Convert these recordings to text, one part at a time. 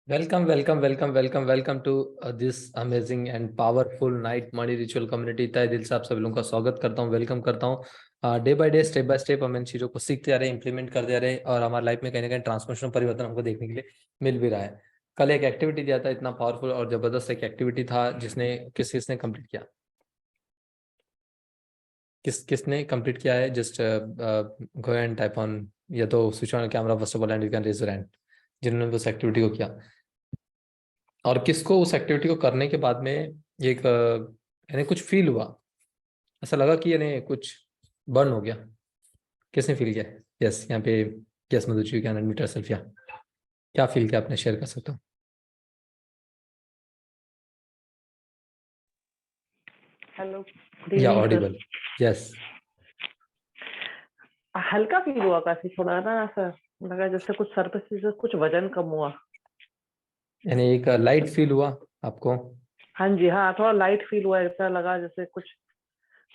Welcome, welcome, welcome, welcome, welcome to this amazing and powerful night money ritual community। तहे दिल से आप सभी लोगों का स्वागत करता हूँ, वेलकम करता हूँ। Day by day, step by step हम इन चीज़ों को सीखते आ रहे हैं, इंप्लीमेंट करते आ रहे हैं और हमारी लाइफ में कहीं ना कहीं ट्रांसफॉर्मेशन परिवर्तन हमको देखने के लिए मिल भी रहा है। कल एक एक्टिविटी दिया था, इतना पावरफुल और जबरदस्त एक एक्टिविटी था जिसने किसने कंप्लीट किया? किसने कंप्लीट किया है? Just go and type on, या तो switch on camera first of all and you can raise your hand जिन्होंने उस एक्टिविटी को किया। और किसको उस एक्टिविटी को करने के बाद में एक यानी कुछ फील हुआ, ऐसा लगा कि यानी कुछ बर्न हो गया? किसने फील किया? यस, यहाँ पे yes Madhu ji, you can unmute yourself. या क्या फील किया आपने, शेयर कर सकते हो? हेलो, या ऑडिबल? यस। हल्का फील हुआ, काफी थोड़ा ना ऐसा लगा जैसे कुछ सर पे से कुछ वजन कम हुआ। यानी एक लाइट फील हुआ आपको? हाँ जी, हाँ, थोड़ा लाइट फील हुआ, ऐसा लगा जैसे कुछ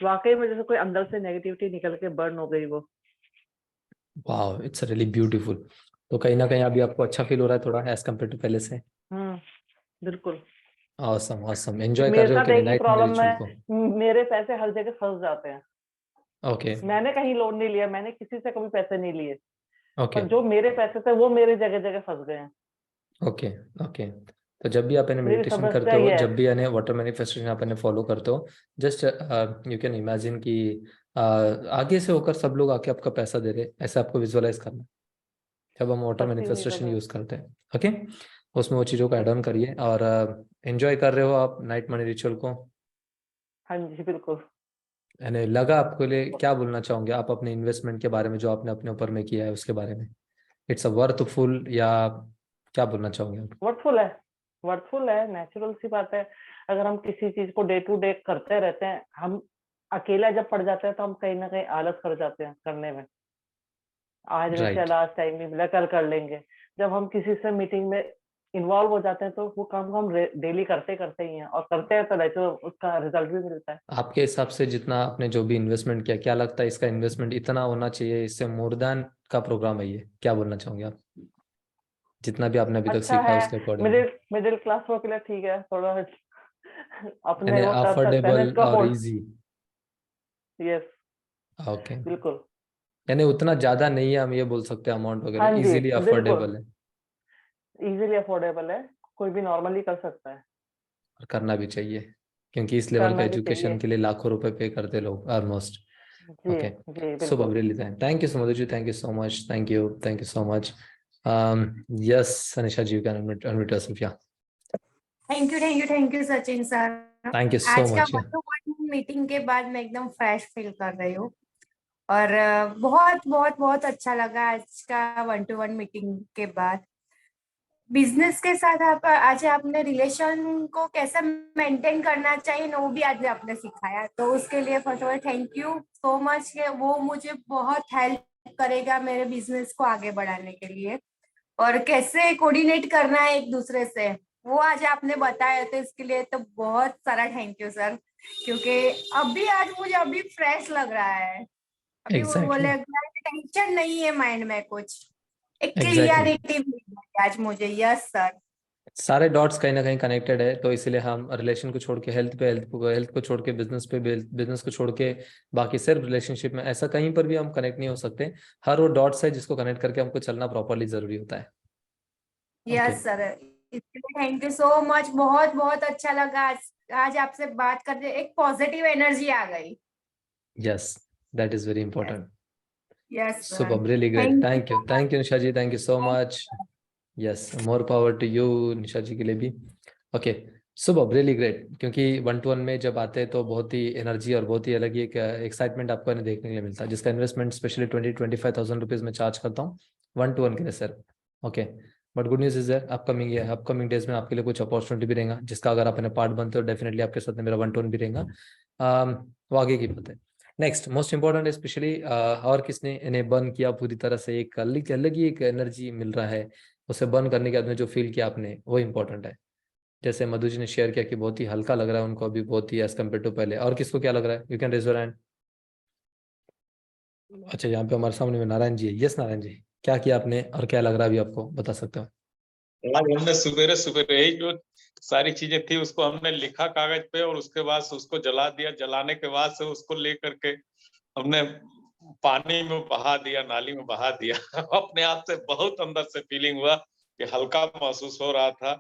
वाकई में जैसे कोई अंदर से नेगेटिविटी निकल के बर्न हो गई वो। Wow, it's really beautiful. तो कहीं ना कहीं अभी आपको अच्छा फील हो रहा है थोड़ा एज कम्पेयर टू पहले से? बिल्कुल। ऑसम ऑसम, एंजॉय कर मेरे रहे हो साथ कि नहीं एक ही नाइट में प्रॉब्लम रिचुअल है, को? मेरे पैसे हर जगह फंस जाते हैं। ओके मैंने कहीं लोन नहीं लिया, मैंने किसी से कभी पैसे नहीं लिए, ओके पर जो मेरे पैसे थे वो मेरे जगह जगह फंस गए हैं। Okay okay. तो जब भी आप इन्हें मेरी मेडिटेशन समस्या करते हो, ये है। जब भी यानी वाटर मैनिफेस्टेशन आप इन्हें फॉलो करते हो, जस्ट यू कैन इमेजिन कि आगे से होकर सब लोग आके आपका पैसा दे रहे, ऐसा आपको विजुअलाइज करना है जब हम वाटर सच्ची हुई तो मैनिफेस्टेशन मैं। यूज करते हैं। ओके, उसमें वो चीज़ों को ऐड ऑन करिए और एंजॉय कर रहे हो आप नाइट मनी रिचुअल को। हाँ जी, बिल्कुल। यानी लगा आपको लिए क्या बोलना चाहोगे आप अपने इन्वेस्टमेंट के बारे में जो आपने अपने ऊपर में किया है उसके बारे में? इट्स अ वर्थफुल, या क्या बोलना चाहोगे आप? वर्थफुल है, वर्थफुल है, नेचुरल सी बात है। अगर हम किसी चीज को डे टू डे करते रहते हैं, हम अकेला जब पड़ जाते हैं तो हम कहीं ना कहीं आलस कर जाते हैं करने में। आज नहीं राइट, चला, आज टाइम नहीं मिला, कल कर लेंगे। जब हम किसी से मीटिंग में इन्वॉल्व हो जाते हैं तो वो काम को हम डेली करते करते ही हैं, और करते हैं तो नेचुरल उसका रिजल्ट भी मिलता है। आपके हिसाब से जितना आपने जो भी इन्वेस्टमेंट किया, क्या लगता है इसका इन्वेस्टमेंट इतना होना चाहिए, इससे मोर देन का प्रोग्राम है ये? क्या बोलना चाहोगे आप, जितना भी आपने अभी तक अच्छा सीखा है है, उसके अकॉर्डिंग? मिडिल मिडिल क्लास के लिए ठीक है थोड़ा। यानी अपने वो कर सकते हैं ना, अफोर्डेबल इसको और अफोर्ड। इजी? यस, ओके, बिल्कुल। यानी उतना ज्यादा नहीं है, हम ये बोल सकते हैं अमाउंट हाँ वगैरह, जी, इजीली बिल्कुल। अफोर्डेबल है इजीली अफोर्डेबल है, कोई भी नॉर्मली कर सकता है। और करना भी चाहिए, क्योंकि इस लेवल का करना भी एजुकेशन चाहिए। के लिए लाखों रुपए पे करते लोग ऑलमोस्ट। जी, ओके, जी, सुपर, बिल्कुल। Really thank you so much जी, thank you so much, thank you so much. Yes Anisha ji, you can unmute yourself. या thank you Sachin sir. Thank you so आज का much. One to one meeting के बाद मैं एकदम फ्रेश फील कर रही हूँ। और बहुत बहुत बहुत अच्छा लगा आज का वन टू वन मीटिंग के बाद। बिजनेस के साथ आप आज आपने रिलेशन को कैसे मेंटेन करना चाहिए ना, वो भी आज आपने सिखाया, तो उसके लिए first of all thank you so much. वो मुझे बहुत हेल्प करेगा मेरे बिजनेस को आगे बढ़ाने के लिए, और कैसे कोऑर्डिनेट करना है एक दूसरे से, वो आज आपने बताया, तो इसके लिए तो बहुत सारा थैंक यू सर। क्योंकि अभी आज मुझे अभी फ्रेश लग रहा है, अभी वो एग्जैक्टली, बोले टेंशन नहीं है माइंड में, कुछ एक एग्जैक्टली। क्लियरिटी मिल गई आज मुझे। Yes sir. सारे डॉट्स कहीं ना कहीं कनेक्टेड है, तो इसीलिए हम रिलेशन को छोड़ के हेल्थ पे, हेल्थ को छोड़ के बिजनेस पे, बिजनेस को छोड़ के बाकी सिर्फ रिलेशनशिप में, ऐसा कहीं पर भी हम कनेक्ट नहीं हो सकते। हर वो डॉट्स है जिसको कनेक्ट करके हमको चलना प्रॉपरली जरूरी होता है। ओके, यस सर, इसके लिए थैंक यू सो मच। बहुत बहुत अच्छा लगा आज आपसे बात करके, एक पॉजिटिव एनर्जी आ गई। Yes, that is very yes, important. Yes sir. Super, really great, thank you thank you, so much. Nisha ji, thank you so much. Yes, more power to you Nisha ji के लिए भी। ओके, सुबह, रियली ग्रेट, क्योंकि one to one में जब आते हैं तो बहुत ही एनर्जी और बहुत ही अलग ही एक एक्साइटमेंट आपको इन्हें देखने के लिए मिलता है, जिसका इन्वेस्टमेंट स्पेशली 20-25,000 रुपीज में चार्ज करता हूँ वन टू वन के लिए sir. Okay, but good news is है, अपकमिंग डेज में आपके लिए कुछ अपॉर्चुनिटी भी रहेगा, जिसका अगर आप पार्ट बनते हो डेफिनेटली आपके साथ में मेरा वन टू वन भी रहेगा। वो आगे की बात है। नेक्स्ट मोस्ट इंपॉर्टेंट स्पेशली, और किसने इन्हें बर्न किया पूरी तरह से, एक अलग ही एक एनर्जी मिल रहा है, उसे बर्न करने के बाद में जो फील किया आपने वो इंपॉर्टेंट है। जैसे मधु जी ने शेयर किया कि बहुत ही हल्का लग रहा है उनको अभी, बहुत ही एज कम्पेयर टू पहले। और किसको क्या लग रहा है? You can raise your hand. अच्छा, यहाँ पे हमारे सामने में नारायण जी है। यस नारायण जी, क्या किया आपने और क्या लग रहा है अभी आपको, बता सकते हो? आज हमने सुबेरे सुबेरे ही जो सारी चीजें थी उसको हमने लिखा कागज पे, और उसके बाद से उसको जला दिया। जलाने के बाद से उसको लेकर के हमने पानी में बहा दिया, नाली में बहा दिया। अपने आप से बहुत अंदर से फीलिंग हुआ कि हल्का महसूस हो रहा था,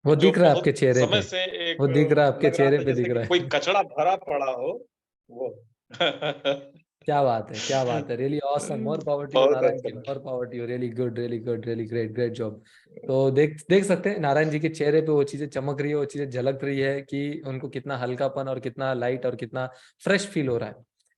वो जो दिख रहा है आपके बहुत चेहरे समय पे, से एक वो दिख रहा है आपके लग रहा चेहरे था पे, जैसे दिख कि रहा कोई है। कचरा भरा पड़ा हो वो। क्या बात है, क्या बात है, really awesome, more power to you बहुत नारायण अच्छा जी, लगा। More power to you, really good, really good, really great, great job. तो देख देख सकते हैं नारायण जी के चेहरे पे वो चीजें चमक रही है, वो चीजें झलक रही है कि उनको कितना हल्कापन और कितना लाइट और कितना फ्रेश फील हो रहा है।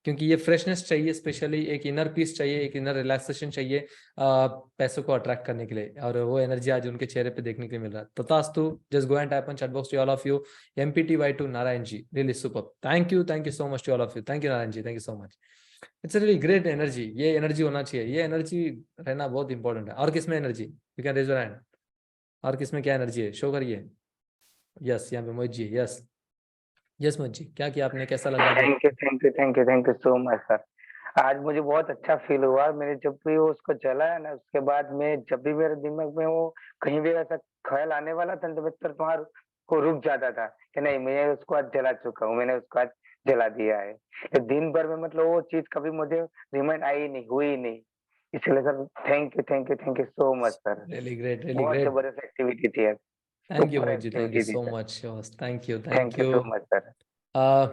क्योंकि ये फ्रेशनेस चाहिए, स्पेशली एक इनर पीस चाहिए, एक इनर रिलैक्सेशन चाहिए पैसों को अट्रैक्ट करने के लिए, और वो एनर्जी आज उनके चेहरे पे देखने के लिए मिल रहा है। तथास्तु, just go and type on chat box to all of you MPTY2 Narayan ji, really super, thank you so much to all of you, thank you Narayan ji, thank you so much. It's really great energy, ये energy होना चाहिए, ये energy रहना बहुत important है। और किसमें energy, you can raise your hand, और किसमें क्या एनर्जी है, शो करिए। यस, यहाँ पे मोहित जी, यस यस मोहित जी, क्या किया आपने, कैसा लगा जब? Thank you so much sir. आज मुझे बहुत अच्छा फील हुआ। मैंने जब भी वो उसको जलाया ना, उसके बाद में जब भी मेरे दिमाग में वो कहीं भी ऐसा ख्याल आने वाला था, तो मैं तुरंत वहां को रुक जाता था कि नहीं, मैं उसको आज जला चुका हूँ, मैंने उसको आज जला दिया है। ये दिन भर में मतलब वो चीज कभी मुझे रिमाइंड आई नहीं, हुई नहीं। इसलिए sir thank you so much sir. Really great, really बहुत ग्रेट। जबरदस्त एक्टिविटी थी आज, thank you super Mohit ji, thank you activity थी so sir. Much, thank you, thank thank you you. So much sir.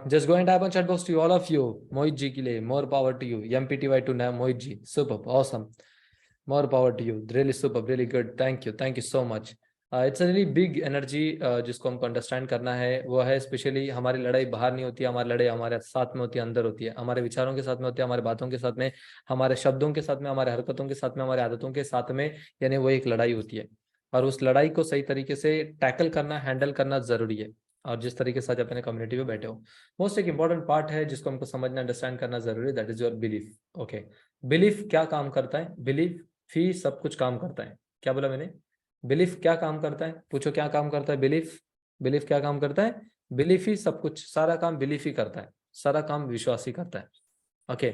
Just go and type on chat box to all of you. Mohit ji के लिए more power to you. MPTY2 now Mohit ji, superb, awesome. More power to you. Really superb, really good. Thank you so much. It's a really big energy जिसको हमको understand करना है, वो है specially हमारी लड़ाई बाहर नहीं होती है, हमारी लड़ाई हमारे साथ में होती है, अंदर होती है, हमारे विचारों के साथ में होती है, हमारे बातों के साथ में, हमारे शब्दों के साथ में, हमारे हरकतों के साथ में, हमारे आदतों के साथ में, यानी वो एक लड़ाई होती है। और उस लड़ाई को सही तरीके से टैकल करना, हैंडल करना जरूरी है। और जिस तरीके से आज अपने कम्युनिटी में बैठे हो, मोस्ट एक इंपॉर्टेंट पार्ट है जिसको हमको समझना, अंडरस्टैंड करना जरूरी है, that is your belief. Okay, belief क्या काम करता है? बिलीफ ही सब कुछ काम करता है। क्या बोला मैंने? बिलीफ क्या काम करता है? पूछो क्या काम करता है बिलीफ? बिलीफ क्या काम करता है? बिलीफ ही सब कुछ, सारा काम बिलीफ ही करता है, सारा काम विश्वास ही करता है। ओके,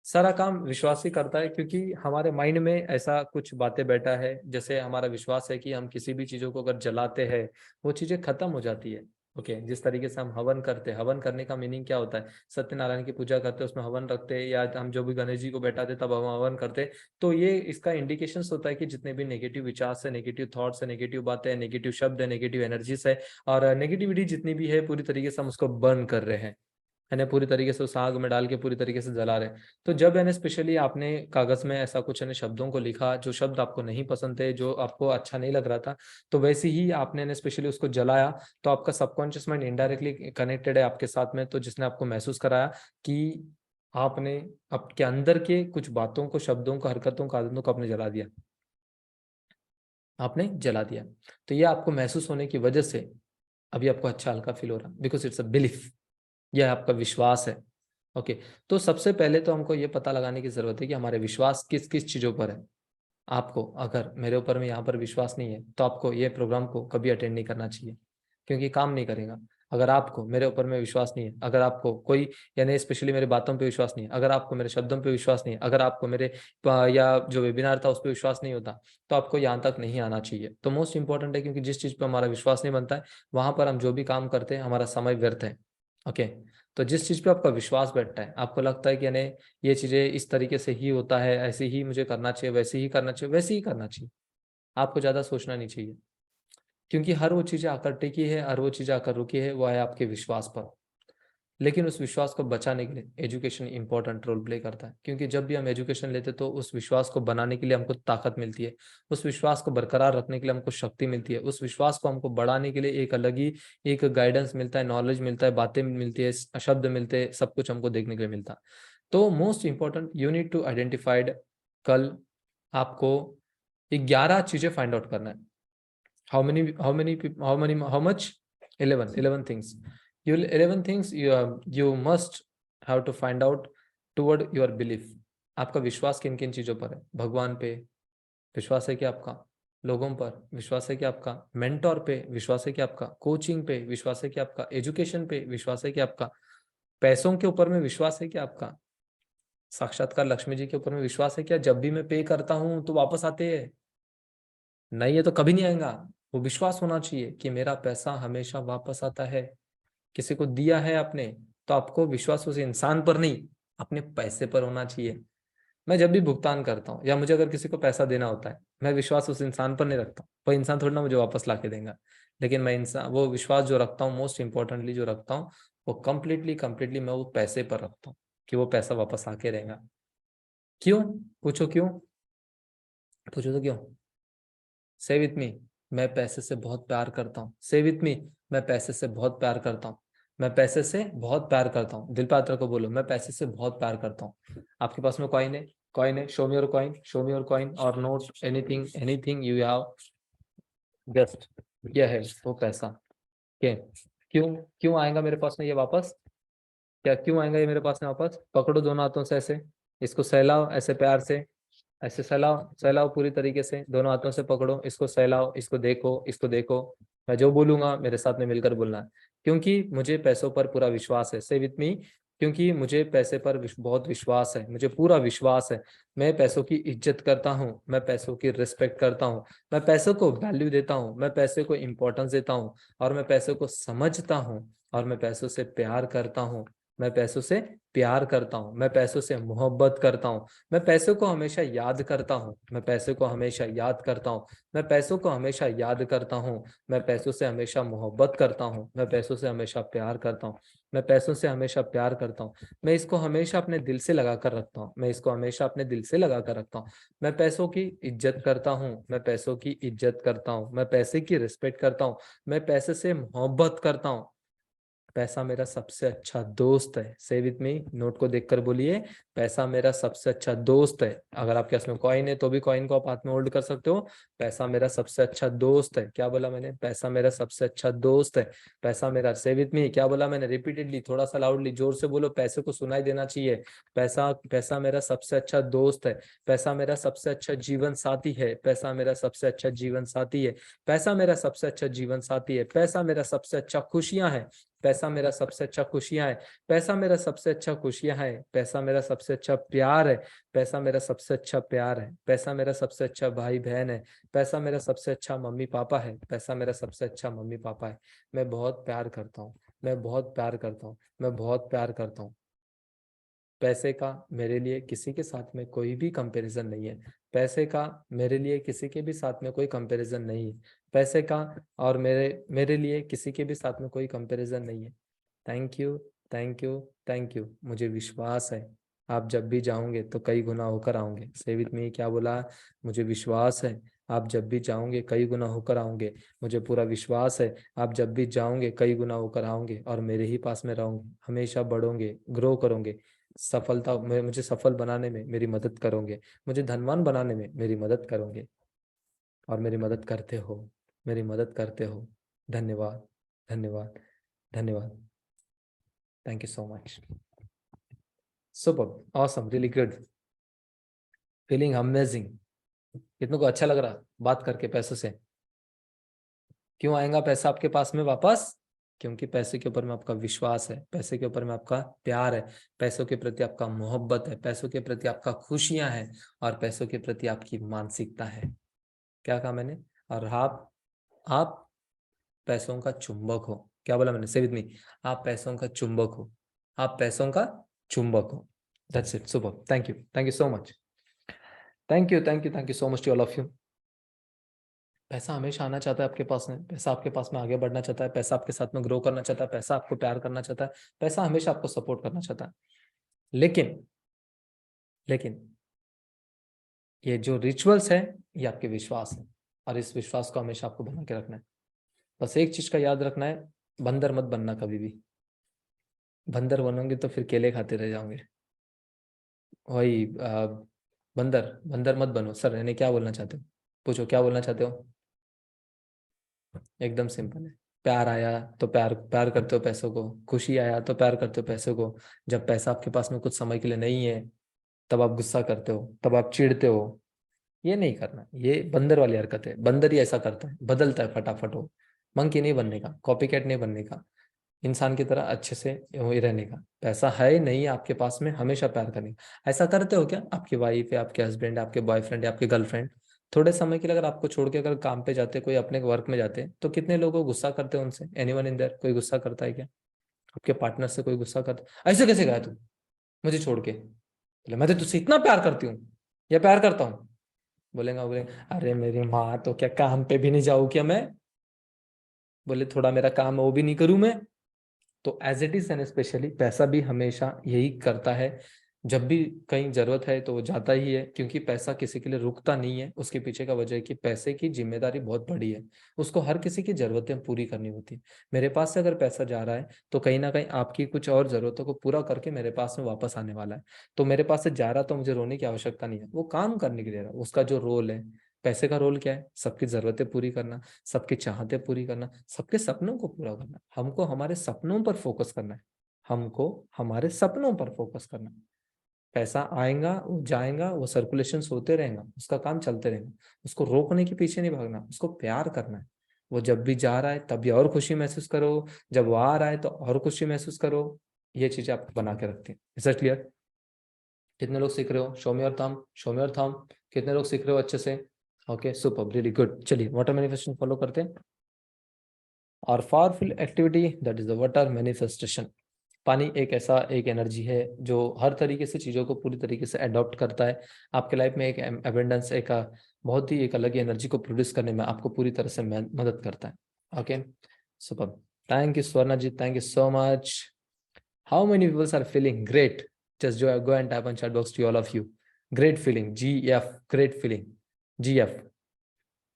सारा काम विश्वास ही करता है, क्योंकि हमारे माइंड में ऐसा कुछ बातें बैठा है, जैसे हमारा विश्वास है कि हम किसी भी चीजों को अगर जलाते हैं वो चीजें खत्म हो जाती है। ओके, जिस तरीके से हम हवन करते हैं, हवन करने का मीनिंग क्या होता है? सत्यनारायण की पूजा करते हैं, उसमें हवन रखते हैं, या हम जो भी गणेश जी को बैठाते तब हम हवन करते हैं, तो ये इसका इंडिकेशन होता है कि जितने भी नेगेटिव विचार है, नेगेटिव थॉट्स है, नेगेटिव बातें हैं, नेगेटिव शब्द है, नेगेटिव एनर्जीज है, और नेगेटिविटी जितनी भी है, पूरी तरीके से हम उसको बर्न कर रहे हैं, है ना, पूरी तरीके से उस आग में डाल के पूरी तरीके से जला रहे हैं। तो जब है ना स्पेशली आपने कागज में ऐसा कुछ है ना शब्दों को लिखा, जो शब्द आपको नहीं पसंद थे, जो आपको अच्छा नहीं लग रहा था, तो वैसे ही आपने ना स्पेशली उसको जलाया, तो आपका सबकॉन्शियस माइंड इनडायरेक्टली कनेक्टेड है आपके साथ में, तो जिसने आपको महसूस कराया कि आपने आपके अंदर के कुछ बातों को, शब्दों को, हरकतों को, आदतों को आपने जला दिया, आपने जला दिया। तो ये आपको महसूस होने की वजह से अभी आपको अच्छा हल्का फील हो रहा, बिकॉज इट्स अ बिलीफ, यह आपका विश्वास है। ओके, तो सबसे पहले तो हमको ये पता लगाने की जरूरत है कि हमारे विश्वास किस किस चीजों पर है। आपको अगर मेरे ऊपर में यहाँ पर विश्वास नहीं है, तो आपको ये प्रोग्राम को कभी अटेंड नहीं करना चाहिए, क्योंकि काम नहीं करेगा। अगर आपको मेरे ऊपर में विश्वास नहीं है, अगर आपको कोई, यानी स्पेशली मेरे बातों पे विश्वास नहीं है, अगर आपको मेरे शब्दों पे विश्वास नहीं है, अगर आपको मेरे या जो वेबिनार था उस पर विश्वास नहीं होता, तो आपको यहाँ तक नहीं आना चाहिए। तो मोस्ट इंपॉर्टेंट है, क्योंकि जिस चीज पर हमारा विश्वास नहीं बनता है, वहां पर हम जो भी काम करते हैं हमारा समय व्यर्थ है। ओके, तो जिस चीज पे आपका विश्वास बैठता है, आपको लगता है कि यानी ये चीजें इस तरीके से ही होता है, ऐसे ही मुझे करना चाहिए, वैसे ही करना चाहिए, वैसे ही करना चाहिए, आपको ज्यादा सोचना नहीं चाहिए। क्योंकि हर वो चीजें आकर टिकी है, हर वो चीजें आकर रुकी है, वो है आपके विश्वास पर। लेकिन उस विश्वास को बचाने के लिए एजुकेशन इंपॉर्टेंट रोल प्ले करता है, क्योंकि जब भी हम एजुकेशन लेते तो उस विश्वास को बनाने के लिए हमको ताकत मिलती है, उस विश्वास को बरकरार रखने के लिए हमको शक्ति मिलती है, उस विश्वास को हमको बढ़ाने के लिए एक अलग ही एक गाइडेंस मिलता है, नॉलेज मिलता है, बातें मिलती है, शब्द मिलते हैं, सब कुछ हमको देखने के लिए मिलता है। तो most important, you need to identified, कल आपको 11 चीजें फाइंड आउट करना है। how much? 11 things. 11 things you must have to find out toward your belief. आपका विश्वास किन किन चीजों पर है? भगवान पे विश्वास है कि आपका? लोगों पर विश्वास है कि आपका? मेंटोर पे विश्वास है कि आपका? कोचिंग पे विश्वास है कि आपका? एजुकेशन पे विश्वास है कि आपका? पैसों के ऊपर में विश्वास है कि आपका? साक्षात्कार लक्ष्मी जी के ऊपर में विश्वास है क्या? जब भी मैं पे करता हूं तो वापस आते हैं, नहीं है तो कभी नहीं आएगा। वो विश्वास होना चाहिए कि मेरा पैसा हमेशा वापस आता है। किसी को दिया है आपने तो आपको विश्वास उस इंसान पर नहीं, अपने पैसे पर होना चाहिए। मैं जब भी भुगतान करता हूँ या मुझे अगर किसी को पैसा देना होता है, मैं विश्वास उस इंसान पर नहीं रखता हूँ। वो इंसान थोड़ी ना मुझे वापस ला के देगा, लेकिन मैं इंसान वो विश्वास जो रखता हूँ, मोस्ट इंपॉर्टेंटली जो रखता हूँ, वो कंप्लीटली कंप्लीटली मैं वो पैसे पर रखता हूँ कि वो पैसा वापस आके रहेगा। क्यों? पूछो क्यों? पूछो तो क्यों? से विथ मी, मैं पैसे से बहुत प्यार करता हूँ। से विथ मी, मैं पैसे से बहुत प्यार करता हूँ। मैं पैसे से बहुत प्यार करता हूँ। दिल पात्र को बोलो, मैं पैसे से बहुत प्यार करता हूँ। आपके पास में कॉइन है? कॉइन है? Show me your coin, show me your coin और note, anything anything you have, just यह है वो पैसा। के क्यों क्यों आएगा मेरे पास में ये वापस? क्या क्यों आएगा ये मेरे पास में वापस? पकड़ो दोनों हाथों से ऐसे, इसको सहलाओ ऐसे प्यार से, ऐसे सहलाओ, सहलाओ पूरी तरीके से, दोनों हाथों से पकड़ो, इसको सहलाओ, इसको देखो, इसको देखो। मैं जो बोलूंगा मेरे साथ में मिलकर बोलना है, क्योंकि मुझे पैसों पर पूरा विश्वास है। से विथ मी, क्योंकि मुझे पैसे पर बहुत विश्वास है, मुझे पूरा विश्वास है। मैं पैसों की इज्जत करता हूँ, मैं पैसों की रिस्पेक्ट करता हूँ, मैं पैसों को वैल्यू देता हूँ, मैं पैसे को इम्पोर्टेंस देता हूँ, और मैं पैसों को समझता हूँ, और मैं पैसों से प्यार करता हूँ। मैं पैसों से प्यार करता हूँ, मैं पैसों से मोहब्बत करता हूँ। मैं पैसों को हमेशा याद करता हूँ, मैं पैसों को हमेशा याद करता हूँ, मैं पैसों को हमेशा याद करता हूँ। मैं पैसों से हमेशा मोहब्बत करता हूँ, मैं पैसों से हमेशा प्यार करता हूँ, मैं पैसों से हमेशा प्यार करता हूँ। मैं इसको हमेशा अपने दिल से लगा कर रखता हूँ, मैं इसको हमेशा अपने दिल से लगा कर रखता हूँ। मैं पैसों की इज्जत करता हूँ, मैं पैसों की इज्जत करता हूँ, मैं पैसे की रिस्पेक्ट करता हूँ, मैं पैसे से मोहब्बत करता हूँ। पैसा मेरा सबसे अच्छा दोस्त है। से विथ मी, नोट को देखकर बोलिए, पैसा मेरा सबसे अच्छा दोस्त है। अगर आपके पास में कॉइन है तो भी कॉइन को आप हाथ में होल्ड कर सकते हो। पैसा मेरा सबसे अच्छा दोस्त है। क्या बोला मैंने? पैसा मेरा सबसे अच्छा दोस्त है। पैसा मेरा, से विथ मी, क्या बोला मैंने? रिपीटेडली, थोड़ा सा लाउडली, जोर से बोलो, पैसे को सुनाई देना चाहिए। पैसा, पैसा मेरा सबसे अच्छा दोस्त है। पैसा मेरा सबसे अच्छा जीवन साथी है। पैसा मेरा सबसे अच्छा जीवन साथी है। पैसा मेरा सबसे अच्छा जीवन साथी है। पैसा मेरा सबसे अच्छा खुशियां है। पैसा मेरा सबसे अच्छा खुशियां है। पैसा मेरा सबसे अच्छा खुशियां है। पैसा मेरा सबसे अच्छा प्यार है। पैसा मेरा सबसे अच्छा प्यार है। पैसा मेरा सबसे अच्छा भाई बहन है। पैसा मेरा सबसे अच्छा मम्मी पापा है। पैसा मेरा सबसे अच्छा मम्मी पापा है। मैं बहुत प्यार करता हूँ, मैं बहुत प्यार करता हूँ, मैं बहुत प्यार करता हूँ। पैसे का मेरे लिए किसी के साथ में कोई भी कंपैरिजन नहीं है। पैसे का मेरे लिए किसी के भी साथ में कोई कंपैरिजन नहीं है। पैसे का और मेरे मेरे लिए किसी के भी साथ में कोई कंपैरिजन नहीं है। Thank you, thank you, thank you. मुझे विश्वास है आप जब भी जाओगे तो कई गुना होकर आओगे। से विथ मी, क्या बोला? मुझे विश्वास है आप जब भी जाओगे कई गुना होकर आओगे। मुझे पूरा विश्वास है आप जब भी जाओगे कई गुना होकर आओगे, और मेरे ही पास में रहोगे, हमेशा बढ़ोगे, ग्रो करोगे। सफलता में मुझे सफल बनाने में मेरी मदद करोगे, मुझे धनवान बनाने में मेरी मदद करोगे, और मेरी मदद करते हो, मेरी मदद करते हो। धन्यवाद, धन्यवाद, धन्यवाद। Thank you so much. Super, awesome, really good, feeling amazing. कितनों को अच्छा लग रहा बात करके पैसों से? क्यों आएगा पैसा आपके पास में वापस? क्योंकि पैसे के ऊपर में आपका विश्वास है, पैसे के ऊपर में आपका प्यार है, पैसों के प्रति आपका मोहब्बत है, पैसों के प्रति आपका खुशियां हैं, और पैसों के प्रति आपकी मानसिकता है। क्या कहा मैंने? और आप पैसों का चुंबक हो। क्या बोला मैंने? से विद मी, आप पैसों का चुंबक हो, आप पैसों का चुंबक हो। That's it. Super, thank you so much, thank you so much to all of you. पैसा हमेशा आना चाहता है आपके पास में, पैसा आपके पास में आगे बढ़ना चाहता है, पैसा आपके साथ में ग्रो करना चाहता है, पैसा आपको प्यार करना चाहता है, पैसा हमेशा आपको सपोर्ट करना चाहता है। लेकिन ये जो रिचुअल्स है, ये आपके विश्वास है, और इस विश्वास को हमेशा आपको बना के रखना है। बस एक चीज का याद रखना है, बंदर मत बनना कभी भी। बंदर बनोगे तो फिर केले खाते रह जाओगे। वही बंदर बंदर मत बनो। सर यानी क्या बोलना चाहते हो? पूछो क्या बोलना चाहते हो? एकदम सिंपल है। प्यार आया तो प्यार प्यार करते हो पैसों को, खुशी आया तो प्यार करते हो पैसों को। जब पैसा आपके पास में कुछ समय के लिए नहीं है, तब आप गुस्सा करते हो, तब आप चिढ़ते हो। ये नहीं करना, ये बंदर वाली हरकत है। बंदर ही ऐसा करता है, बदलता है फटाफट। हो मंकी नहीं बनने का, कॉपी कैट नहीं बनने का, इंसान की तरह अच्छे से वही रहने का। पैसा है नहीं आपके पास में, हमेशा प्यार करने का। ऐसा करते हो क्या? आपकी वाइफ है, आपके हस्बैंड, आपके बॉयफ्रेंड, आपके गर्लफ्रेंड, थोड़े समय के लिए अगर आपको छोड़ के अगर काम पे जाते, कोई अपने वर्क में जाते, तो कितने लोगों को गुस्सा करते हैं उनसे? एनीवन इन देयर, कोई गुस्सा करता है क्या? आपके पार्टनर से कोई गुस्सा करता? ऐसे कैसे गया तू मुझे छोड़ के? बोले मैं तो तुझसे इतना प्यार करती हूँ या प्यार करता हूँ। बोलेंगे अरे मेरी माँ, तो क्या काम पे भी नहीं जाऊँ क्या मैं? बोले थोड़ा मेरा काम वो भी नहीं करूँ मैं? तो as it is and specially पैसा भी हमेशा यही करता है, जब भी कहीं जरूरत है तो वो जाता ही है, क्योंकि पैसा किसी के लिए रुकता नहीं है। उसके पीछे का वजह है कि पैसे की जिम्मेदारी बहुत बड़ी है, उसको हर किसी की जरूरतें पूरी करनी होती है। मेरे पास से अगर पैसा जा रहा है तो कहीं ना कहीं आपकी कुछ और जरूरतों को पूरा करके मेरे पास में वापस आने वाला है। तो मेरे पास से जा रहा तो मुझे रोने की आवश्यकता नहीं है, वो काम करने के लिए रहा। उसका जो रोल है, पैसे का रोल क्या है? सबकी जरूरतें पूरी करना, सबकी चाहतें पूरी करना, सबके सपनों को पूरा करना। हमको हमारे सपनों पर फोकस करना है, हमको हमारे सपनों पर फोकस करना है। पैसा आएगा, वो जाएगा, वो सर्कुलेशन होते रहेगा, उसका काम चलते रहेगा। उसको रोकने के पीछे नहीं भागना, उसको प्यार करना है। वो जब भी जा रहा है तभी और खुशी महसूस करो, जब वो आ रहा है तो और खुशी महसूस करो। ये चीजें आपको बना के रखती हैं। Is it clear? कितने लोग सीख रहे हो? Show me your thumb, show me your thumb. कितने लोग सीख रहे हो अच्छे से? Okay, super, really good. चलिए वाटर मैनिफेस्टेशन फॉलो करते हैं। और powerful activity, that is the water manifestation. पानी एक ऐसा एक एनर्जी है जो हर तरीके से चीज़ों को पूरी तरीके से अडॉप्ट करता है। आपके लाइफ में एक एबंडेंस, एक बहुत ही एक अलग ही एनर्जी को प्रोड्यूस करने में आपको पूरी तरह से मदद करता है। Okay, super. Thank you Swarna ji, thank you so much. How many peoples are feeling great? Just go and type on chat box to all of you. Great feeling, GF, great feeling, GF,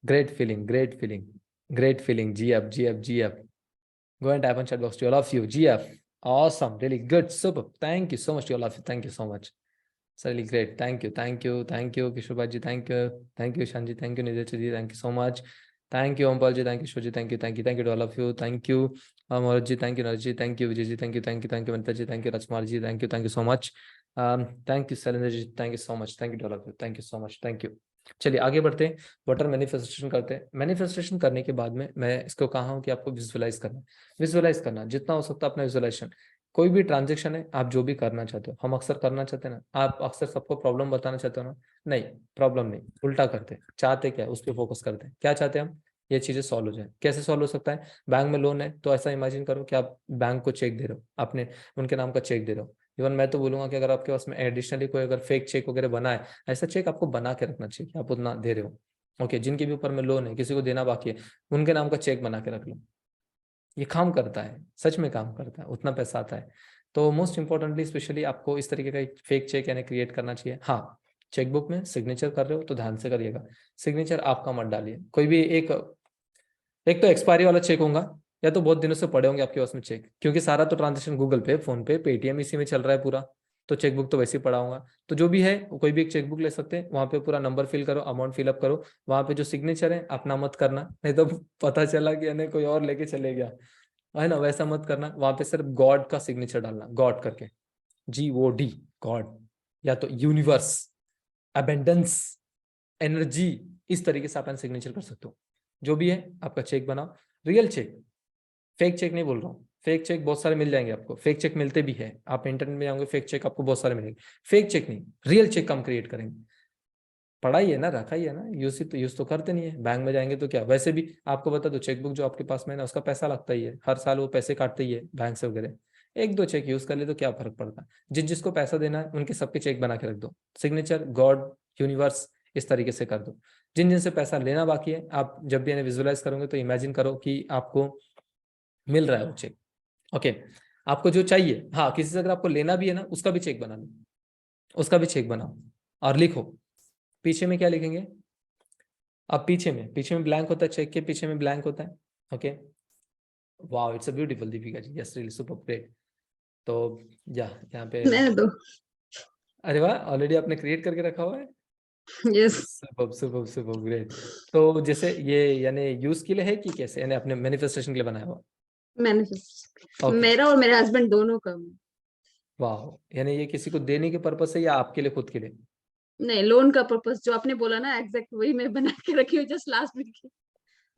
great feeling, great feeling, great feeling, GF, GF, GF. Go and type on chat box to all of you. GF. Awesome. Really good. Super. Thank you so much to all of you. Thank you so much. It's really great. Thank you. Thank you. Thank you. Kishore ji. Thank you. Thank you, Shanji. Thank you, Nidesh ji. Thank you so much. Thank you, Ompal ji. Thank you, Shoji. Thank you. Thank you. Thank you to all of you. Thank you, Amaraj ji. Thank you, Naraj ji. Thank you, Vijay ji. Thank you. Thank you. Thank you, Manita ji. Thank you, Rajkumar ji. Thank you. Thank you so much. Thank you, Salendra ji. Thank you so much. Thank you to all of you. Thank you so much. Thank you. चलिए आगे बढ़ते हैं, water manifestation करते हैं। Manifestation करने के बाद में मैं इसको कहा हूं कि आपको विजुअलाइज करना, विजुअलाइज करना जितना हो सकता है अपना विजुअलाइजेशन। कोई भी ट्रांजेक्शन है, आप जो भी करना चाहते हो, हम अक्सर करना चाहते हैं ना, आप अक्सर सबको प्रॉब्लम बताना चाहते हो ना, नहीं प्रॉब्लम नहीं, उल्टा करते हैं। चाहते क्या है उस पर फोकस करते हैं। क्या चाहते हैं हम? ये चीजें सॉल्व हो जाए। कैसे सॉल्व हो सकता है? बैंक में लोन है तो ऐसा इमेजिन करो कि आप बैंक को चेक दे रहे हो, अपने उनके नाम का चेक दे रहे हो। इवन मैं तो बोलूंगा कि अगर आपके पास में एडिशनली कोई अगर फेक चेक वगैरह बना है, ऐसा चेक आपको बना के रखना चाहिए कि आप उतना दे रहे हो। ओके, जिनके भी ऊपर में लोन है, किसी को देना बाकी है, उनके नाम का चेक बना के रख लो। ये काम करता है, सच में काम करता है, उतना पैसा आता है। तो मोस्ट इंपॉर्टेंटली स्पेशली आपको इस तरीके का एक फेक चेक यानी क्रिएट करना चाहिए। हाँ, चेकबुक में सिग्नेचर कर रहे हो तो ध्यान से करिएगा, सिग्नेचर आपका मत डालिए। कोई भी एक तो एक्सपायरी वाला चेक होगा, या तो बहुत दिनों से पड़े होंगे आपके पास में चेक, क्योंकि सारा तो ट्रांजेक्शन गूगल पे, फोन पे, पेटीएम इसी में चल रहा है पूरा, तो चेकबुक तो वैसे ही पड़ा होगा। तो जो भी है कोई भी एक चेकबुक ले सकते हैं, वहां पे पूरा नंबर फिल करो, अमाउंट फिलअप करो, वहां पे जो सिग्नेचर है अपना मत करना, नहीं तो पता चला कि यानी कोई और लेके चले गया, है ना, वैसा मत करना। वहां पे सिर्फ गॉड का सिग्नेचर डालना, गॉड करके, GOD, गॉड, या तो यूनिवर्स, अबेंडेंस, एनर्जी, इस तरीके से आप सिग्नेचर कर सकते हो। जो भी है आपका चेक बनाओ, रियल चेक, फेक चेक नहीं बोल रहा हूँ। फेक चेक बहुत सारे मिल जाएंगे आपको, फेक चेक मिलते भी है, आप इंटरनेट में जाओगे फेक चेक आपको बहुत सारे मिलेंगे। फेक चेक नहीं, रियल चेक हम क्रिएट करेंगे। पढ़ा ही है ना, रखा ही है ना, यूज तो करते नहीं है। बैंक में जाएंगे तो क्या, वैसे भी आपको बता दो, चेकबुक जो आपके पास में है ना, उसका पैसा लगता ही है, हर साल वो पैसे काटते ही है बैंक से वगैरह। एक दो चेक यूज कर ले तो क्या फर्क पड़ता है। जिसको पैसा देना है उनके सबके चेक बना के रख दो, सिग्नेचर गॉड, यूनिवर्स, इस तरीके से कर दो। जिन से पैसा लेना बाकी है, आप जब भी विजुअलाइज करोगे तो इमेजिन करो कि आपको मिल रहा है वो चेक। ओके, आपको जो चाहिए, हाँ, किसी से अगर आपको लेना भी है ना, उसका भी चेक बना लो, उसका भी चेक बनाओ और लिखो। पीछे में क्या लिखेंगे? अब पीछे में ब्लैंक होता है, चेक के पीछे में ब्लैंक होता है। Okay, wow, it's a beautiful, Deepika ji, yes, really super, great. तो यहाँ पे दो। अरे वाह, ऑलरेडी आपने क्रिएट करके रखा हुआ है। Yes, super super super, great. तो जैसे ये यानी यूज के लिए है कि कैसे, यानी अपने मैनिफेस्टेशन के लिए बनाया हुआ? Manifest Okay. मेरा और मेरे हस्बैंड दोनों का। वाह, यानी ये किसी को देने के पर्पज से या आपके लिए, खुद के लिए? नहीं, लोन का पर्पस जो आपने बोला ना, एग्जैक्ट वही मैं बना के रखी हूँ जस्ट लास्ट वीक।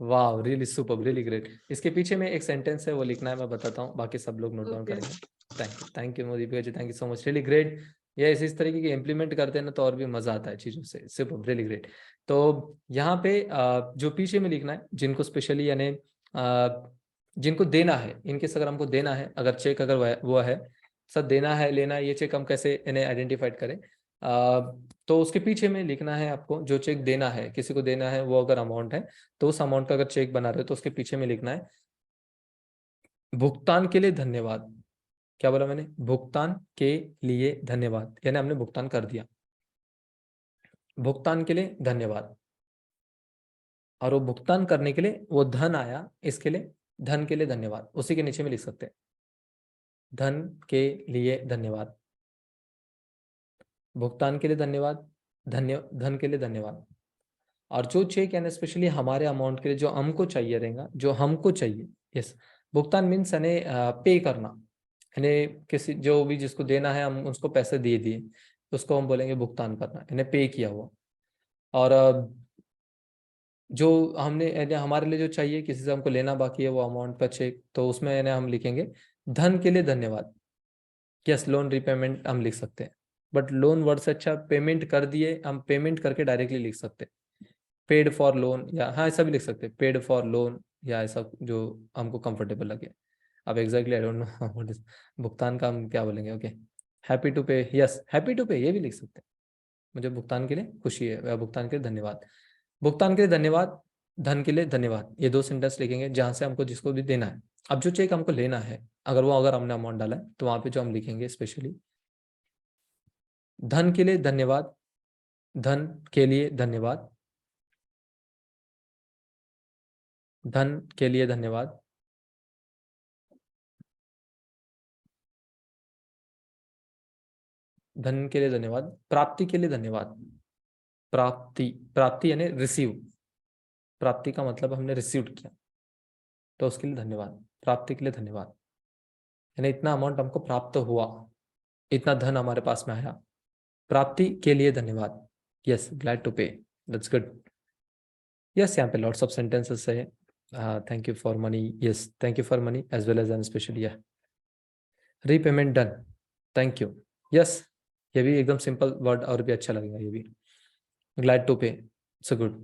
वाह, रियली सुपर, रियली ग्रेट। इसके पीछे में एक सेंटेंस है, वो लिखना है, मैं बताता हूँ, बाकी सब लोग नोट डाउन करेंगे। Thank you Modi ji, thank you so much, really great. ये इस तरीके की इम्प्लीमेंट करते हैं ना तो और भी मजा आता है चीजों से। Super, really great. तो यहाँ पे जो पीछे में लिखना है, जिनको स्पेशली यानी जिनको देना है, इनकेस अगर हमको देना है, अगर चेक अगर वो है सर देना है लेना है, ये चेक हम कैसे इन्हें आइडेंटिफाइड करें? तो उसके पीछे में लिखना है आपको, जो चेक देना है किसी को देना है वो अगर अमाउंट है तो उस अमाउंट का अगर चेक बना रहे हो तो उसके पीछे में लिखना है भुगतान के लिए धन्यवाद। क्या बोला मैंने? भुगतान के लिए धन्यवाद, यानी हमने भुगतान कर दिया, भुगतान के लिए धन्यवाद। और वो भुगतान करने के लिए वो धन आया, इसके लिए धन के लिए धन्यवाद, उसी के नीचे में लिख सकते हैं धन के लिए धन्यवाद, भुगतान के लिए धन्यवाद, धन के लिए धन्यवाद। और जो चेक यानी स्पेशली हमारे अमाउंट के लिए जो हमको चाहिए रहेगा, जो हमको चाहिए, यस, भुगतान मीन्स यानी पे करना, यानी किसी जो भी जिसको देना है हम उसको पैसे दे दिए, उसको हम बोलेंगे भुगतान करना, यानी पे किया हुआ। और जो हमने यानी हमारे लिए जो चाहिए किसी से हमको लेना बाकी है वो अमाउंट का चेक, तो उसमें यानी हम लिखेंगे धन के लिए धन्यवाद। यस, लोन रिपेमेंट हम लिख सकते हैं, बट लोन वर्ड से अच्छा पेमेंट कर दिए, हम पेमेंट करके डायरेक्टली लिख सकते हैं पेड फॉर लोन, या हाँ ऐसा भी लिख सकते हैं पेड फॉर लोन, या ऐसा जो हमको कंफर्टेबल लगे। अब एग्जैक्टली आई डोंट नो भुगतान का हम क्या बोलेंगे? ओके, हैप्पी टू पे, यस हैप्पी टू पे ये भी लिख सकते हैं, मुझे भुगतान के लिए खुशी है, या भुगतान के लिए धन्यवाद। भुगतान के लिए धन्यवाद, धन के लिए धन्यवाद, ये दो सेंटेंस लिखेंगे जहां से हमको जिसको भी देना है। अब जो चेक हमको लेना है, अगर हमने अमाउंट डाला है तो वहां पे जो हम लिखेंगे स्पेशली धन के लिए धन्यवाद, धन के लिए धन्यवाद, धन के लिए धन्यवाद, धन के लिए धन्यवाद, प्राप्ति के लिए धन्यवाद। प्राप्ति, प्राप्ति यानी रिसीव, प्राप्ति का मतलब हमने रिसीव किया तो उसके लिए धन्यवाद, प्राप्ति के लिए धन्यवाद, यानी इतना अमाउंट हमको प्राप्त हुआ, इतना धन हमारे पास में आया, प्राप्ति के लिए धन्यवाद। Yes, glad to pay, that's good. Yes, यहाँ पे लॉट्स ऑफ सेंटेंसेस है। Thank you for money, yes thank you for money as well as an specially repayment done, thank you. Yes, ये भी एकदम सिंपल वर्ड और भी अच्छा लगेगा ये भी, ग्लैड टू पे, सो गुड।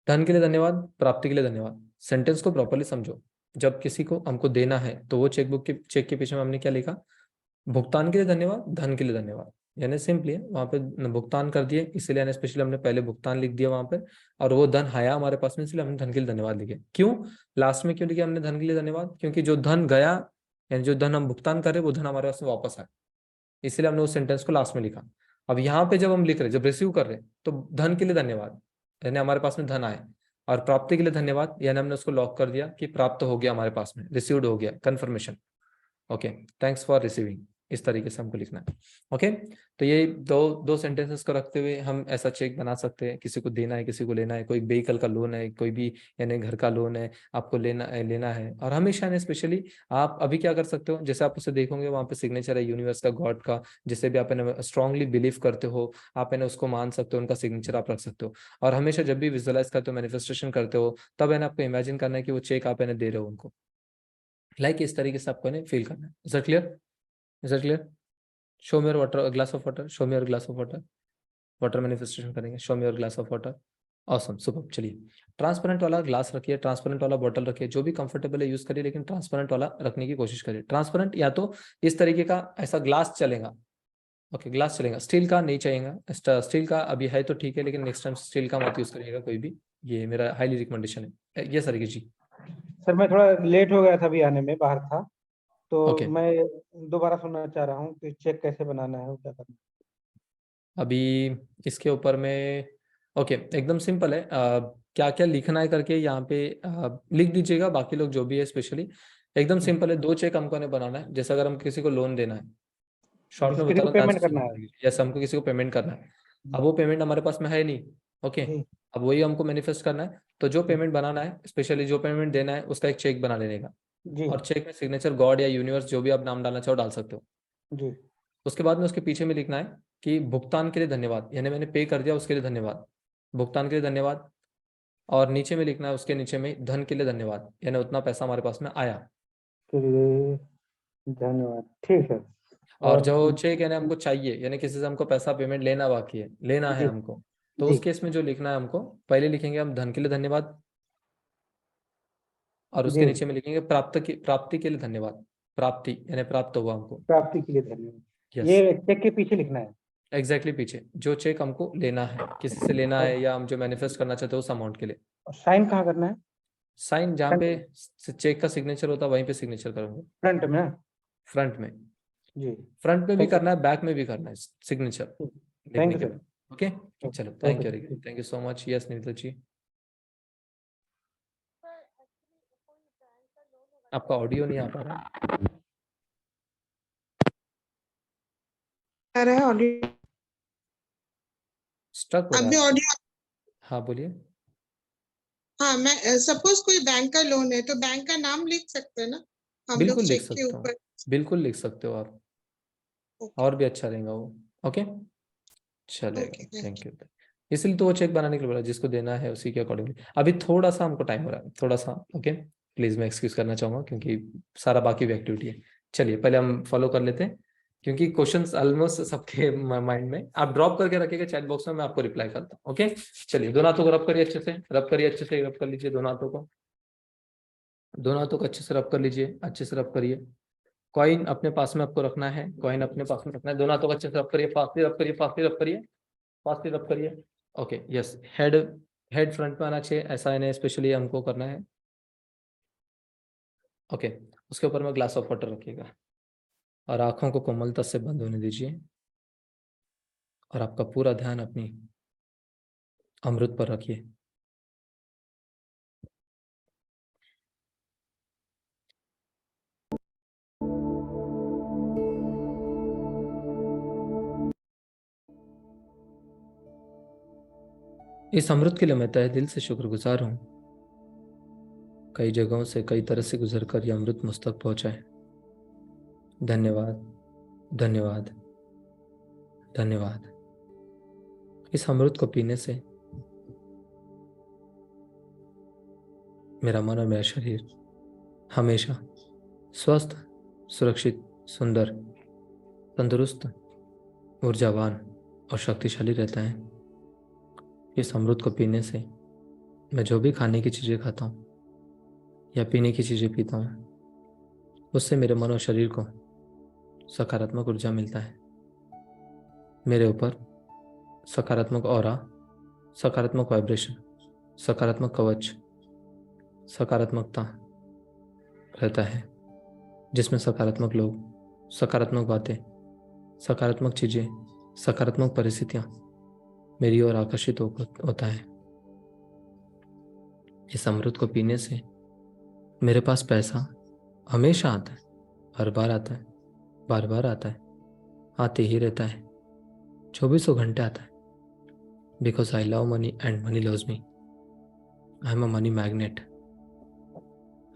धन के लिए धन्यवाद, प्राप्ति के लिए धन्यवाद। सेंटेंस को प्रॉपर्ली समझो, जब किसी को हमको देना है तो वो चेक के पीछे में हमने क्या लिखा? भुगतान के लिए धन्यवाद, धन के लिए धन्यवाद, यानी सिंपली है वहां पे भुगतान कर दिए इसलिए यानी स्पेशली हमने पहले भुगतान लिख दिया वहां पे, और वो धन आया हमारे पास में इसलिए हमने धन के लिए धन्यवाद लिखे। क्यों लास्ट में क्यों लिखे हमने धन के लिए धन्यवाद? क्योंकि जो धन गया यानी जो धन हम भुगतान कर रहे वो धन हमारे पास में वापस आया, इसलिए हमने उस सेंटेंस को लास्ट में लिखा। अब यहाँ पे जब हम लिख रहे, जब रिसीव कर रहे तो धन के लिए धन्यवाद यानी हमारे पास में धन आए, और प्राप्ति के लिए धन्यवाद यानी हमने उसको लॉक कर दिया कि प्राप्त हो गया हमारे पास में, रिसीव्ड हो गया, confirmation. Okay, thanks for receiving, इस तरीके से हमको लिखना है। ओके, तो ये दो सेंटेंसेस को रखते हुए हम ऐसा चेक बना सकते हैं, किसी को देना है किसी को लेना है, कोई व्हीकल का लोन है, कोई भी यानी घर का लोन है आपको लेना है। और हमेशा ने स्पेशली आप अभी क्या कर सकते हो, जैसे आप उसे देखोगे वहां पे सिग्नेचर है यूनिवर्स का, गॉड का, जिसे भी आप स्ट्रांगली बिलीव करते हो आप उसको मान सकते हो, उनका सिग्नेचर आप रख सकते हो। और हमेशा जब भी विजुअलाइज करते हो, मैनिफेस्टेशन करते हो, तब आपको इमेजिन करना है कि वो चेक आप दे रहे हो उनको, लाइक इस तरीके से आपको फील करना है। Is that clear? Is that clear? Show me your water, glass of water, show me your glass of water, water manifestation करेंगे, show me your glass of water. Awesome, super. चलिए, transparent वाला glass रखिए, transparent वाला bottle रखिए, जो भी comfortable है use करिए, लेकिन ट्रांसपेरेंट वाला रखने की कोशिश करिए। ट्रांसपेरेंट या तो इस तरीके का ऐसा ग्लास चलेगा, ओके ग्लास चलेगा, स्टील का नहीं चाहिएगा। स्टील का अभी है तो ठीक है, लेकिन नेक्स्ट टाइम स्टील का मत यूज करिएगा कोई भी, ये मेरा हाईली रिकमेंडेशन है। ये सर जी। सर मैं थोड़ा लेट हो गया था, अभी आने में बाहर था, तो ओके, मैं दोबारा सुनना चाह रहा हूँ कि चेक कैसे बनाना है, क्या करना है। अभी इसके ऊपर में ओके एकदम सिंपल है, क्या क्या लिखना है करके यहाँ पे लिख दीजिएगा, बाकी लोग जो भी है स्पेशली एकदम सिंपल है। दो चेक हमको ने बनाना है, जैसे अगर हम किसी को लोन देना है, शॉर्ट में किसी बता को रहा पेमेंट हूँ, करना है। जैसे हमको किसी को पेमेंट करना है, अब वो पेमेंट हमारे पास में है नहीं, ओके जी अब वही हमको मैनिफेस्ट करना है, तो जो पेमेंट बनाना है स्पेशली जो पेमेंट देना है उसका एक चेक बना लेने का, जी और चेक में सिग्नेचर गॉड या यूनिवर्स जो भी आप नाम डालना चाहो डाल सकते हो। जी उसके बाद में उसके पीछे में लिखना है कि भुगतान के लिए धन्यवाद, यानी मैंने पे कर दिया उसके लिए धन्यवाद, भुगतान के लिए धन्यवाद। और नीचे में लिखना है उसके नीचे में धन के लिए धन्यवाद, यानी उतना पैसा हमारे पास में आया। के लिए धन्यवाद, ठीक है। और जो चेक यानी हमको चाहिए, यानी किसी से हमको पैसा पेमेंट लेना बाकी है, लेना है जी। हमको, तो जी। उस केस में जो लिखना है हमको, पहले लिखेंगे हम धन के लिए धन्यवाद, और उसके जी। नीचे में लिखेंगे प्राप्ति के लिए धन्यवाद। प्राप्ति यानी प्राप्त हुआ हमको। प्राप्ति के लिए धन्यवाद। यस, ये चेक के पीछे लिखना है। एग्जैक्टली पीछे जो चेक हमको लेना है, किसी से लेना है, या हम जो मैनिफेस्ट करना चाहते हैं उस अमाउंट के लिए। और साइन कहाँ करना है? साइन जहाँ पे चेक का सिग्नेचर होता है वहीं पे सिग्नेचर करोगे, फ्रंट में ना? फ्रंट में। जी। फ्रंट में भी Thank you. करना है, बैक में भी करना है सिग्नेचर लिखने थैंक यू के सर। बाद। ओके, चलो, thank you, thank you so much. Yes Neeraj ji, आपका ऑडियो नहीं आ पा रहा है। आ रहा है ऑडियो? स्टक हो रहा अभी है। ऑडियो? हाँ बोलिए। हाँ, मैं सपोज कोई बैंक का लोन है तो बैंक का नाम लिख सकते हैं ना हम लोग बिल्कुल लिख चेक के सकते हो, ऊपर? बिल्कुल लिख सकते हो आप, ओके और भी अच्छा रहेगा वो। ओके, चलेगा, ओके, थैंक यू। इसलिए तो वो चेक बनाने के लिए बोला, जिसको देना है उसी के अकॉर्डिंगली। अभी थोड़ा सा हमको टाइम हो रहा है, थोड़ा सा। ओके, प्लीज मैं एक्सक्यूज करना चाहूंगा क्योंकि सारा बाकी भी एक्टिविटी है। चलिए पहले हम फॉलो कर लेते हैं, क्योंकि क्वेश्चंस ऑलमोस्ट सबके माइंड में। आप ड्रॉप करके रखिएगा चैट बॉक्स में, मैं आपको रिप्लाई करता हूँ। ओके, चलिए दोनों हाथों को रब करिए अच्छे से, रब करिए अच्छे से, रब कर लीजिए दोनों हाथों को, दोनों हाथों को अच्छे से रब कर लीजिए, अच्छे से रब करिए। कॉइन अपने पास में आपको रखना है, कॉइन अपने पास में रखना है, दोनों हाथों को अच्छे से रब करिए, फास्टली रब करिए, फास्टली रब करिए, फास्टली रब करिए। Okay, yes, head head front में आना चाहिए, ऐसा इन्हें स्पेशली हमको करना है। ओके, उसके ऊपर में ग्लास ऑफ वाटर रखिएगा, और आंखों को कोमलता से बंद होने दीजिए, और आपका पूरा ध्यान अपनी अमृत पर रखिए। इस अमृत के लिए मैं तहे दिल से शुक्रगुजार हूँ। कई जगहों से, कई तरह से गुजरकर यह अमृत मुझ तक पहुंचा है। धन्यवाद, धन्यवाद, धन्यवाद। इस अमृत को पीने से मेरा मन और मेरा शरीर हमेशा स्वस्थ, सुरक्षित, सुंदर, तंदुरुस्त, ऊर्जावान और शक्तिशाली रहता है। इस अमृत को पीने से मैं जो भी खाने की चीज़ें खाता हूँ या पीने की चीज़ें पीता हूँ, उससे मेरे मन और शरीर को सकारात्मक ऊर्जा मिलता है। मेरे ऊपर सकारात्मक ऑरा, सकारात्मक वाइब्रेशन, सकारात्मक कवच, सकारात्मकता रहता है, जिसमें सकारात्मक लोग, सकारात्मक बातें, सकारात्मक चीज़ें, सकारात्मक परिस्थितियाँ मेरी ओर आकर्षित होता है। इस अमृत को पीने से मेरे पास पैसा हमेशा आता है, हर बार आता है, बार बार आता है, आते ही रहता है, 24 घंटे आता है। Because I love money and money loves me. I am a money magnet,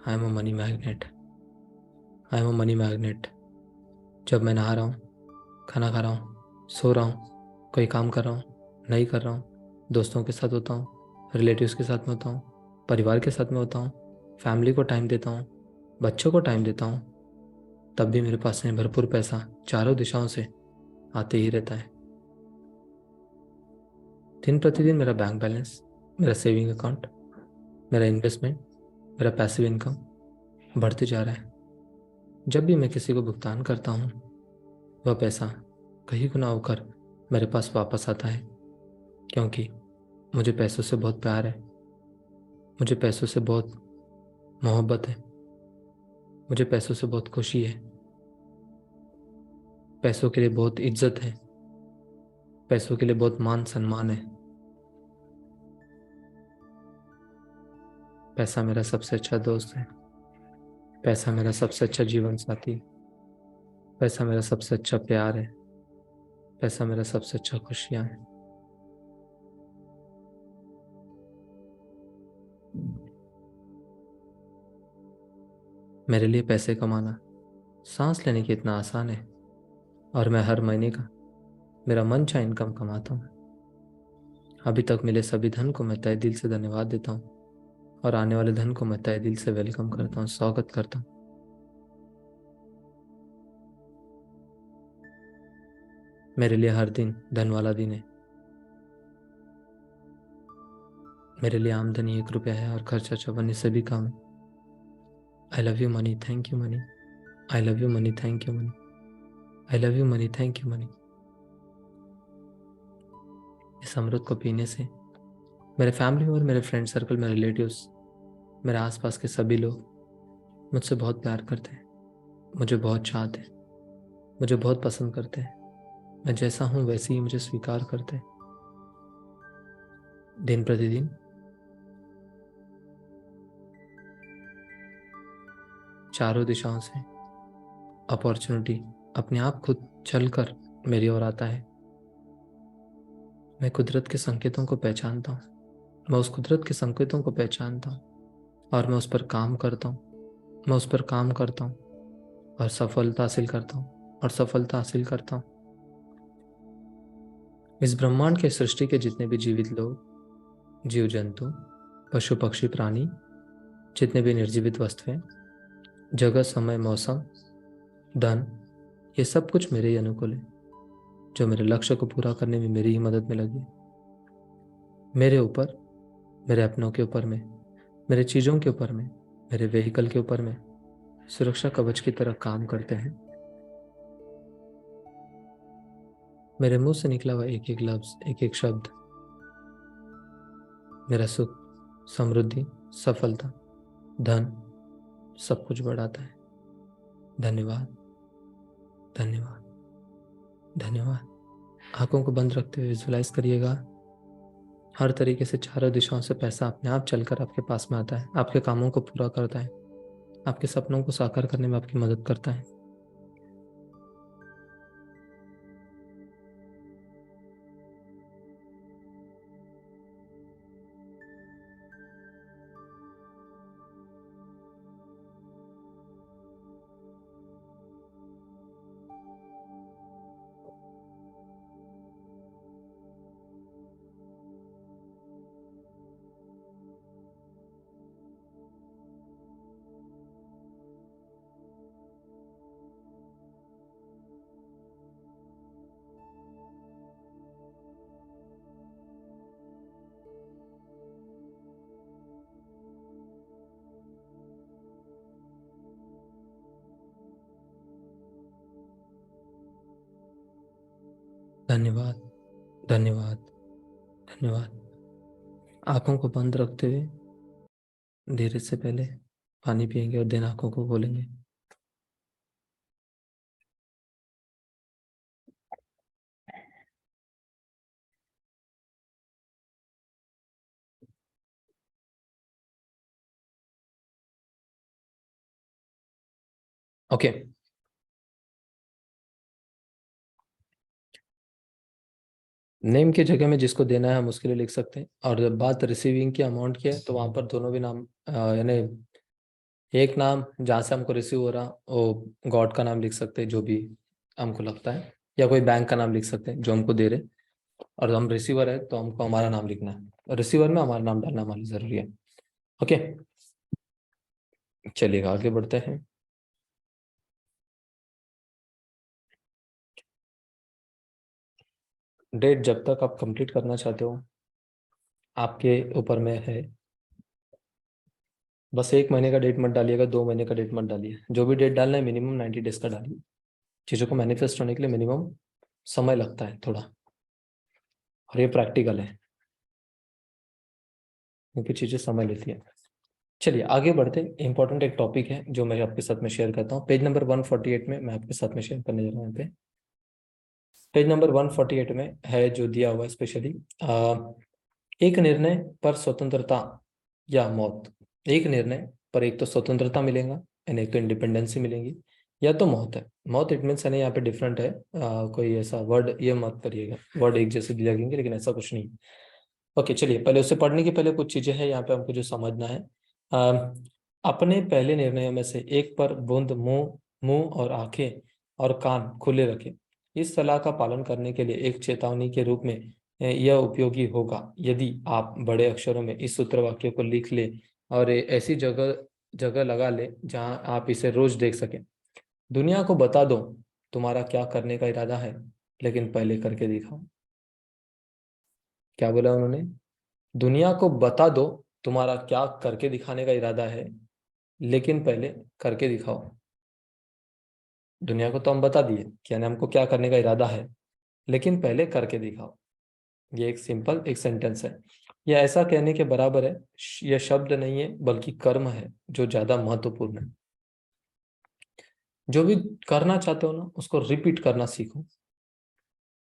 I am a money magnet, I am a money magnet. जब मैं नहा रहा हूँ, खाना खा रहा हूँ, सो रहा हूँ, कोई काम कर रहा हूँ, नहीं कर रहा हूँ, दोस्तों के साथ होता हूँ, रिलेटिव्स के साथ में होता हूँ, परिवार के साथ में होता हूँ, फैमिली को टाइम देता हूँ, बच्चों को टाइम देता हूँ, तब भी मेरे पास में भरपूर पैसा चारों दिशाओं से आते ही रहता है। दिन प्रतिदिन मेरा बैंक बैलेंस, मेरा सेविंग अकाउंट, मेरा इन्वेस्टमेंट, मेरा पैसिव इनकम बढ़ते जा रहा है। जब भी मैं किसी को भुगतान करता हूँ, वह पैसा कहीं गुना होकर मेरे पास वापस आता है, क्योंकि मुझे पैसों से बहुत प्यार है, मुझे पैसों से बहुत मोहब्बत है, मुझे पैसों से बहुत खुशी है, पैसों के लिए बहुत इज्जत है, पैसों के लिए बहुत मान सम्मान है। पैसा मेरा सबसे अच्छा दोस्त है, पैसा मेरा सबसे अच्छा जीवन साथी, पैसा मेरा सबसे अच्छा प्यार है, पैसा मेरा सबसे अच्छा खुशियाँ है। मेरे लिए पैसे कमाना सांस लेने की इतना आसान है, और मैं हर महीने का मेरा मनचाहा इनकम कमाता हूँ। अभी तक मिले सभी धन को मैं तहे दिल से धन्यवाद देता हूँ, और आने वाले धन को मैं तहे दिल से वेलकम करता हूँ, स्वागत करता हूँ। मेरे लिए हर दिन धन वाला दिन है। मेरे लिए आमदनी 1 रुपया है और खर्चा 54 से भी कम है। I love you money, thank you money. I love you money, thank you money. I love you money, thank you money. इस अमृत को पीने से मेरे फैमिली और मेरे फ्रेंड सर्कल, मेरे रिलेटिव्स, मेरे आसपास के सभी लोग मुझसे बहुत प्यार करते हैं, मुझे बहुत चाहते हैं, मुझे बहुत पसंद करते हैं। मैं जैसा हूँ वैसे ही मुझे स्वीकार करते हैं। दिन प्रतिदिन चारों दिशाओं से अपॉर्चुनिटी अपने आप खुद चलकर मेरी ओर आता है। मैं कुदरत के संकेतों को पहचानता हूँ, मैं उस कुदरत के संकेतों को पहचानता हूँ और मैं उस पर काम करता हूँ। मैं उस पर काम करता हूँ और सफलता हासिल करता हूँ और सफलता हासिल करता हूँ। इस ब्रह्मांड के सृष्टि के जितने भी जीवित लोग, जीव जंतु, पशु पक्षी प्राणी, जितने भी निर्जीवित वस्तुएं, जगह समय मौसम धन, ये सब कुछ मेरे ही अनुकूल है, जो मेरे लक्ष्य को पूरा करने में मेरी ही मदद में लगी। मेरे ऊपर, मेरे अपनों के ऊपर में, मेरे चीज़ों के ऊपर में, मेरे व्हीकल के ऊपर में सुरक्षा कवच की तरह काम करते हैं। मेरे मुंह से निकला हुआ एक एक लफ्ज, एक एक शब्द मेरा सुख, समृद्धि, सफलता, धन सब कुछ बढ़ाता है। धन्यवाद, धन्यवाद, धन्यवाद। आंखों को बंद रखते हुए विजुअलाइज करिएगा, हर तरीके से चारों दिशाओं से पैसा अपने आप चलकर आपके पास में आता है, आपके कामों को पूरा करता है, आपके सपनों को साकार करने में आपकी मदद करता है। धन्यवाद, धन्यवाद, धन्यवाद। आंखों को बंद रखते हुए धीरे से पहले पानी पिएंगे और देन आंखों को खोलेंगे। ओके, नेम की जगह में जिसको देना है हम उसके लिए लिख सकते हैं। और जब बात रिसीविंग की अमाउंट की है तो वहां पर दोनों भी नाम, यानी एक नाम जहाँ से हमको रिसीव हो रहा वो गॉड का नाम लिख सकते हैं जो भी हमको लगता है, या कोई बैंक का नाम लिख सकते हैं जो हमको दे रहे, और हम रिसीवर है तो हमको हमारा नाम लिखना है। रिसीवर में हमारा नाम डालना हमारा जरूरी है। ओके, चलिएगा आगे बढ़ते हैं। डेट जब तक आप कंप्लीट करना चाहते हो आपके ऊपर में है। बस 1 महीने का डेट मत डालिएगा, 2 महीने का डेट मत डालिए। जो भी डेट डालना है मिनिमम 90 डेज का डालिए। चीज़ों को मैनिफेस्ट होने के लिए मिनिमम समय लगता है थोड़ा, और ये प्रैक्टिकल है क्योंकि चीज़ें समय लेती है। चलिए आगे बढ़ते हैं। इंपॉर्टेंट एक टॉपिक है जो मैं आपके साथ में शेयर करता हूँ। पेज नंबर 148 में मैं आपके साथ में शेयर करने जा रहा हूँ। यहाँ पे पेज नंबर 148 में है जो दिया हुआ है स्पेशली, एक निर्णय पर स्वतंत्रता या मौत। एक निर्णय पर एक तो स्वतंत्रता मिलेगा यानी एक तो इंडिपेंडेंसी मिलेगी, या तो मौत है। मौत इट मीन्स यानी यहाँ पे डिफरेंट है, कोई ऐसा वर्ड ये मत करिएगा, वर्ड एक जैसे भी लगेंगे लेकिन ऐसा कुछ नहीं। ओके चलिए, पहले उससे पढ़ने की पहले कुछ चीजें हैं यहाँ पे हमको जो समझना है। अपने पहले निर्णयों में से एक पर बूंद मुंह मुंह और आंखें और कान खुले रखें। इस सलाह का पालन करने के लिए एक चेतावनी के रूप में यह उपयोगी होगा यदि आप बड़े अक्षरों में इस सूत्र वाक्य को लिख ले और ऐसी जगह जगह लगा ले जहां आप इसे रोज देख सकें। दुनिया को बता दो तुम्हारा क्या करने का इरादा है, लेकिन पहले करके दिखाओ। क्या बोला उन्होंने? दुनिया को बता दो तुम्हारा क्या करके दिखाने का इरादा है, लेकिन पहले करके दिखाओ। दुनिया को तो हम बता दिए कि यानी हमको क्या करने का इरादा है, लेकिन पहले करके दिखाओ। ये एक सिंपल एक सेंटेंस है। यह ऐसा कहने के बराबर है, यह शब्द नहीं है बल्कि कर्म है जो ज्यादा महत्वपूर्ण है। जो भी करना चाहते हो ना, उसको रिपीट करना सीखो।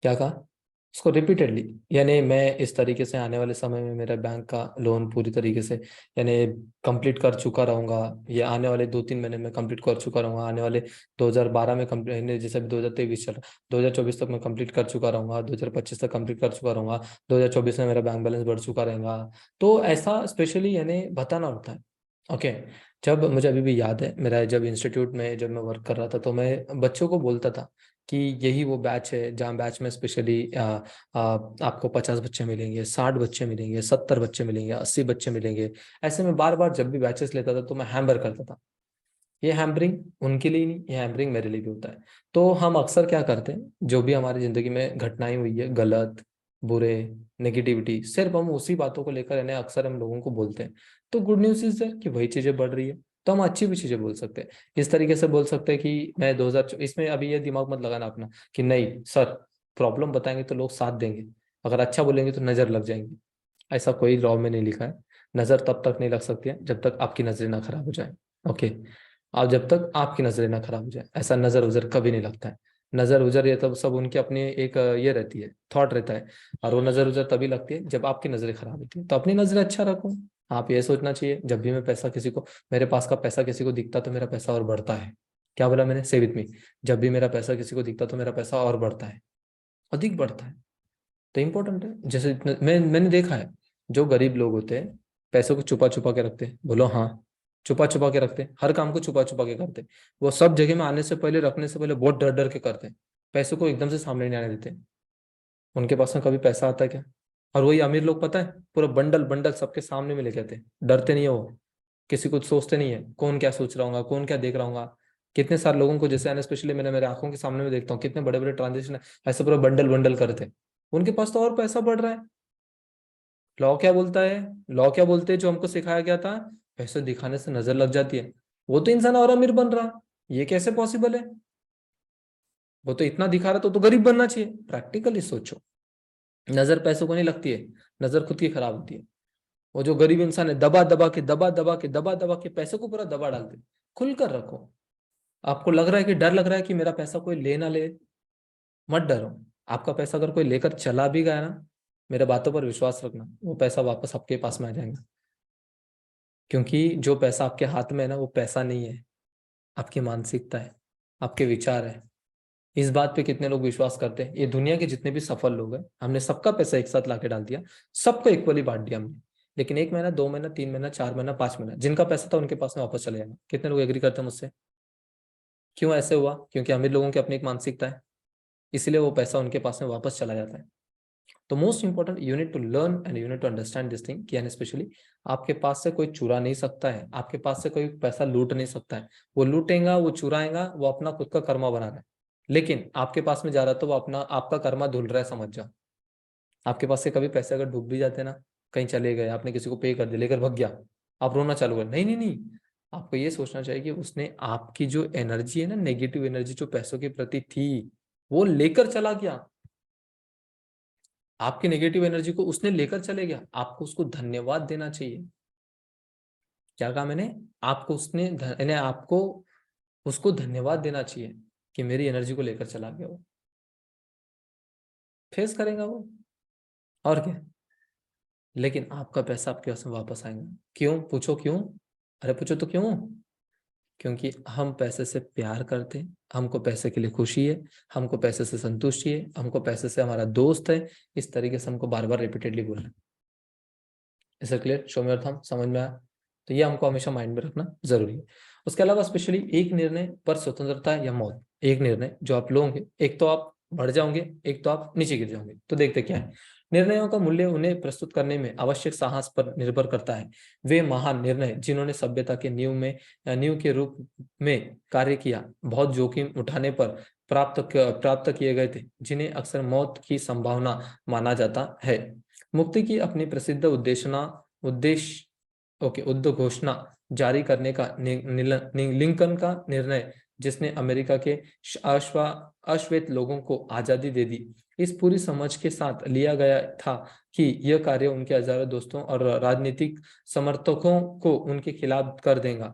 क्या कहा? उसको रिपीटेडली, यानी मैं इस तरीके से आने वाले समय में मेरा बैंक का लोन पूरी तरीके से यानी कंप्लीट कर चुका रहूंगा। ये आने वाले 2-3 महीने में कंप्लीट कर चुका रहूंगा। आने वाले 2012 में कंप्लीट, जैसे 2023 चल रहा, 2024 तक मैं कंप्लीट कर चुका रहूंगा। 2025 तक कंप्लीट कर चुका रहूंगा। 2024 में मेरा बैंक बैलेंस बढ़ चुका रहेगा। तो ऐसा स्पेशली यानी बताना होता है। ओके। जब मुझे अभी भी याद है, मेरा जब इंस्टीट्यूट में जब मैं वर्क कर रहा था, तो मैं बच्चों को बोलता था कि यही वो बैच है जहाँ बैच में स्पेशली आपको 50 बच्चे मिलेंगे, 60 बच्चे मिलेंगे, 70 बच्चे मिलेंगे, 80 बच्चे मिलेंगे। ऐसे में बार बार जब भी बैचेस लेता था तो मैं हैम्बर करता था। ये हैम्बरिंग उनके लिए नहीं, ये हैम्बरिंग मेरे लिए भी होता है। तो हम अक्सर क्या करते हैं, जो भी हमारी जिंदगी में घटनाएं हुई है, गलत, बुरे, नेगेटिविटी, सिर्फ हम उसी बातों को लेकर इन्हें अक्सर हम लोगों को बोलते हैं। तो गुड न्यूज इज कि वही चीजें बढ़ रही है, तो हम अच्छी भी चीजें बोल सकते हैं। इस तरीके से बोल सकते हैं कि मैं 2000 इसमें अभी ये दिमाग मत लगाना अपना कि नहीं सर, प्रॉब्लम बताएंगे तो लोग साथ देंगे, अगर अच्छा बोलेंगे तो नजर लग जाएंगी। ऐसा कोई लॉ में नहीं लिखा है। नजर तब तक नहीं लग सकती है जब तक आपकी नजरें ना खराब हो जाए। ओके। आप जब तक आपकी नजरें ना खराब हो जाए, ऐसा नजर उजर कभी नहीं लगता है। नजर उजर ये तब सब उनकी अपनी एक ये रहती है, थॉट रहता है। और वो नजर उजर तभी लगती है जब आपकी नजरें खराब होती है। तो अपनी नजरें अच्छा रखो। आप ये सोचना चाहिए, जब भी मैं पैसा किसी को, मेरे पास का पैसा किसी को दिखता तो मेरा पैसा और बढ़ता है। क्या बोला मैंने? से विथ मी। जब भी मेरा पैसा किसी को दिखता तो मेरा पैसा और बढ़ता है, अधिक बढ़ता है। तो इंपॉर्टेंट है। जैसे मैंने देखा है, जो गरीब लोग होते हैं पैसों को छुपा छुपा के रखते हैं। बोलो हाँ, छुपा छुपा के रखते हैं, हर काम को छुपा छुपा के करते हैं। वो सब जगह में आने से पहले, रखने से पहले बहुत डर डर के करते हैं। पैसों को एकदम से सामने नहीं आने देते। उनके पास में कभी पैसा आता है क्या? और वही अमीर लोग पता है, पूरा बंडल बंडल सबके सामने में लेके आते हैं। डरते नहीं है वो, किसी को सोचते नहीं है कौन क्या सोच रहा होगा, कौन क्या देख रहा होगा। कितने सारे लोगों को, जैसे स्पेशली मैंने मेरे आंखों के सामने में देखता हूँ, कितने बड़े बड़े ट्रांजेक्शन है, ऐसे पूरा बंडल बंडल करते हैं। उनके पास तो और पैसा बढ़ रहा है। लॉ क्या बोलता है? लॉ क्या बोलते हैं जो हमको सिखाया गया था? पैसे दिखाने से नजर लग जाती है। वो तो इंसान और अमीर बन रहा, ये कैसे पॉसिबल है? वो तो इतना दिखा रहा तो गरीब बनना चाहिए। प्रैक्टिकली सोचो, नजर पैसों को नहीं लगती है, नजर खुद की खराब होती है। वो जो गरीब इंसान है, दबा दबा के दबा दबा के दबा दबा के पैसों को पूरा दबा डालते। खुलकर रखो। आपको लग रहा है कि डर लग रहा है कि मेरा पैसा कोई ले ना ले, मत डरो। आपका पैसा अगर कोई लेकर चला भी गया ना, मेरे बातों पर विश्वास रखना, वो पैसा वापस आपके पास में आ जाएगा। क्योंकि जो पैसा आपके हाथ में है ना, वो पैसा नहीं है, आपकी मानसिकता है, आपके विचार है। इस बात पे कितने लोग विश्वास करते हैं? ये दुनिया के जितने भी सफल लोग हैं, हमने सबका पैसा एक साथ लाके डाल दिया, सबको इक्वली बांट दिया हमने। लेकिन 1 महीना, 2 महीना, 3 महीना, 4 महीना, 5 महीना जिनका पैसा था उनके पास में वापस चले जाएगा। कितने लोग एग्री करते हैं मुझसे? क्यों ऐसे हुआ? क्योंकि अमीर लोगों की अपनी एक मानसिकता है, इसलिए वो पैसा उनके पास में वापस चला जाता है। तो most important, you need to learn and you need to understand this thing कि स्पेशली आपके पास से कोई चुरा नहीं सकता है, आपके पास से कोई पैसा लूट नहीं सकता है। वो लूटेगा, वो चुराएगा, वो अपना खुद का कर्मा बना रहा है। लेकिन आपके पास में जा रहा है तो वो अपना आपका कर्मा धुल रहा है, समझ जाओ। आपके पास से कभी पैसे अगर डूब भी जाते ना, कहीं चले गए, आपने किसी को पे कर दिया, लेकर भग गया, आप रोना चालू कर, नहीं नहीं नहीं। आपको ये सोचना चाहिए कि उसने आपकी जो एनर्जी है ना, नेगेटिव एनर्जी जो पैसों के प्रति थी, वो लेकर चला गया। आपकी नेगेटिव एनर्जी को उसने लेकर चले गया, आपको उसको धन्यवाद देना चाहिए। क्या कहा मैंने? आपको उसने आपको उसको धन्यवाद देना चाहिए कि मेरी एनर्जी को लेकर चला गया। वो फेस करेगा वो, और क्या। लेकिन आपका पैसा आपके पास में वापस आएगा। क्यों? पूछो क्यों? अरे पूछो तो क्यों? क्योंकि हम पैसे से प्यार करते हैं, हमको पैसे के लिए खुशी है, हमको पैसे से संतुष्टि है, हमको पैसे से हमारा दोस्त है। इस तरीके से हमको बार बार रिपीटेडली बोलना। इसे क्लियर? शो में थम, समझ में आया? तो ये हमको हमेशा माइंड में रखना जरूरी है। उसके अलावा स्पेशली एक निर्णय पर स्वतंत्रता या मौत, एक निर्णय जो आप लोगे, एक तो आप बढ़ जाओगे, एक तो आप नीचे गिर जाओगे। तो देखते क्या है, निर्णयों का मूल्य उन्हें प्रस्तुत करने में आवश्यक साहस पर निर्भर करता है। वे महान निर्णय जिन्होंने सभ्यता के नींव के रूप में कार्य किया, बहुत जोखिम उठाने पर प्राप्त किए गए थे, जिन्हें अक्सर मौत की संभावना माना जाता है। मुक्ति की अपनी प्रसिद्ध उद्घोषणा जारी करने का लिंकन का निर्णय, जिसने अमेरिका के अश्वेत लोगों को आजादी दे दी, इस पूरी समझ के साथ लिया गया था कि यह कार्य उनके हजारों दोस्तों और राजनीतिक समर्थकों को उनके खिलाफ कर देगा।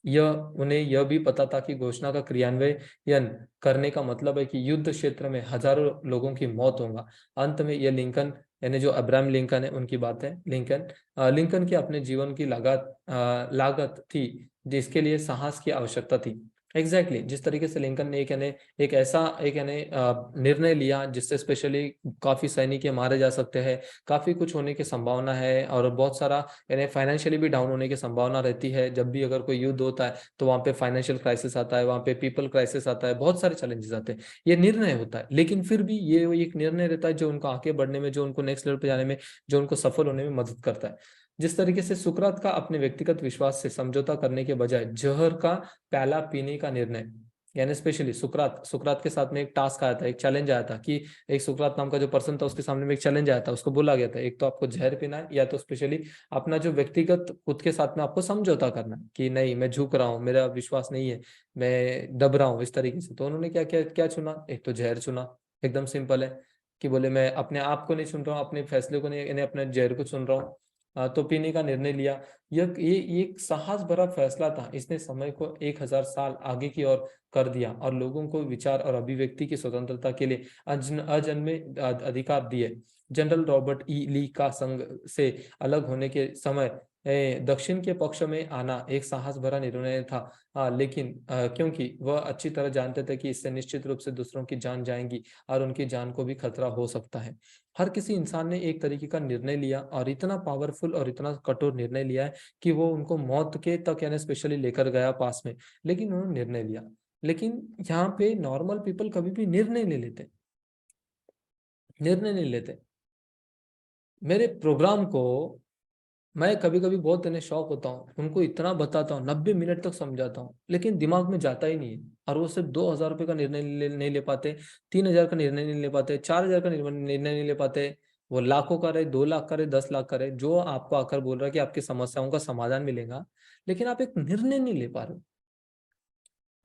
उन्हें यह भी पता था कि घोषणा का क्रियान्वयन करने का मतलब है कि युद्ध क्षेत्र में हजारों लोगों की मौत होगा। अंत में यह लिंकन, यानी जो अब्राहम लिंकन है उनकी बात है, लिंकन की अपने जीवन की लागत थी, जिसके लिए साहस की आवश्यकता थी। एग्जैक्टली जिस तरीके से लिंकन ने एक ऐसा निर्णय लिया जिससे स्पेशली काफी सैनिक मारे जा सकते हैं, काफी कुछ होने की संभावना है, और बहुत सारा फाइनेंशियली भी डाउन होने की संभावना रहती है। जब भी अगर कोई युद्ध होता है तो वहाँ पे फाइनेंशियल क्राइसिस आता है, वहाँ पे पीपल क्राइसिस आता है, बहुत सारे चैलेंजेस आते हैं। ये निर्णय होता है, लेकिन फिर भी ये एक निर्णय रहता है जो उनको आगे बढ़ने में, जो उनको नेक्स्ट लेवल पे जाने में, जो उनको सफल होने में मदद करता है। जिस तरीके से सुकरात का अपने व्यक्तिगत विश्वास से समझौता करने के बजाय जहर का प्याला पीने का निर्णय, यानी स्पेशली सुकरात के साथ में एक टास्क आया था, एक चैलेंज आया था कि एक सुकरात नाम का जो पर्सन था उसके सामने में एक चैलेंज आया था, उसको बोला गया था एक तो आपको जहर पीना है, या तो स्पेशली अपना जो व्यक्तिगत खुद के साथ में आपको समझौता करना है कि नहीं मैं झुक रहा हूँ, मेरा विश्वास नहीं है, मैं दब रहा हूँ, इस तरीके से। तो उन्होंने क्या क्या क्या चुना? एक तो जहर चुना, एकदम सिंपल है कि बोले मैं अपने आप को नहीं चुन रहा हूँ, अपने फैसले को नहीं, अपने जहर को चुन रहा हूँ। तो पीने का निर्णय लिया। ये एक साहस भरा फैसला था, इसने समय को 1000 साल आगे की ओर कर दिया और लोगों को विचार और अभिव्यक्ति की स्वतंत्रता के लिए अजन्मे अधिकार दिए। जनरल रॉबर्ट ई ली का संघ से अलग होने के समय दक्षिण के पक्ष में आना एक साहस भरा निर्णय था, लेकिन क्योंकि वह अच्छी तरह जानते थे कि इससे निश्चित रूप से दूसरों की जान जाएंगी और उनकी जान को भी खतरा हो सकता है। हर किसी इंसान ने एक तरीके का निर्णय लिया और इतना पावरफुल और इतना कठोर निर्णय लिया है कि वो उनको मौत के तक यानी स्पेशली लेकर गया पास में, लेकिन उन्होंने निर्णय लिया। लेकिन यहाँ पे नॉर्मल पीपल कभी भी निर्णय नहीं लेते। मेरे प्रोग्राम को मैं कभी कभी बहुत इन्हें शौक होता हूँ, उनको इतना बताता हूँ, 90 मिनट तक समझाता हूँ, लेकिन दिमाग में जाता ही नहीं है। और वो सिर्फ 2000 रुपये का निर्णय नहीं ले पाते, 3000 का निर्णय नहीं ले पाते, 4000 का निर्णय नहीं ले पाते। वो लाखों का रहे, 2 लाख का रहे, 10 लाख का रहे, जो आपको आकर बोल रहा है कि आपकी समस्याओं का समाधान मिलेगा, लेकिन आप एक निर्णय नहीं ले पा रहे।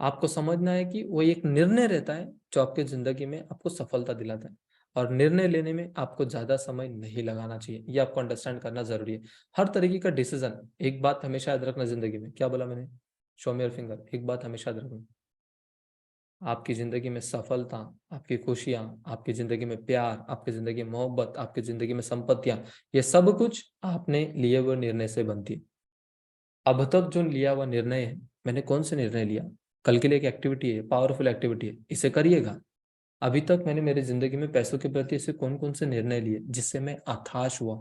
आपको समझना है कि वो एक निर्णय रहता है जो आपकी जिंदगी में आपको सफलता दिलाता है, और निर्णय लेने में आपको ज्यादा समय नहीं लगाना चाहिए। ये आपको अंडरस्टैंड करना जरूरी है। हर तरीके का डिसीजन, एक बात हमेशा याद रखना जिंदगी में, क्या बोला मैंने? Show me your finger. एक बात हमेशा याद रखना, आपकी जिंदगी में सफलता, आपकी खुशियां, आपकी जिंदगी में प्यार, आपकी जिंदगी में मोहब्बत, आपकी जिंदगी में संपत्तियां, ये सब कुछ आपने लिए हुए निर्णय से बनती है। अब तक जो लिया हुआ निर्णय है, मैंने कौन से निर्णय लिया, कल के लिए एक एक्टिविटी है, पावरफुल एक्टिविटी है, इसे करिएगा। अभी तक मैंने मेरी जिंदगी में पैसों के प्रति ऐसे कौन कौन से निर्णय लिए जिससे मैं हताश हुआ,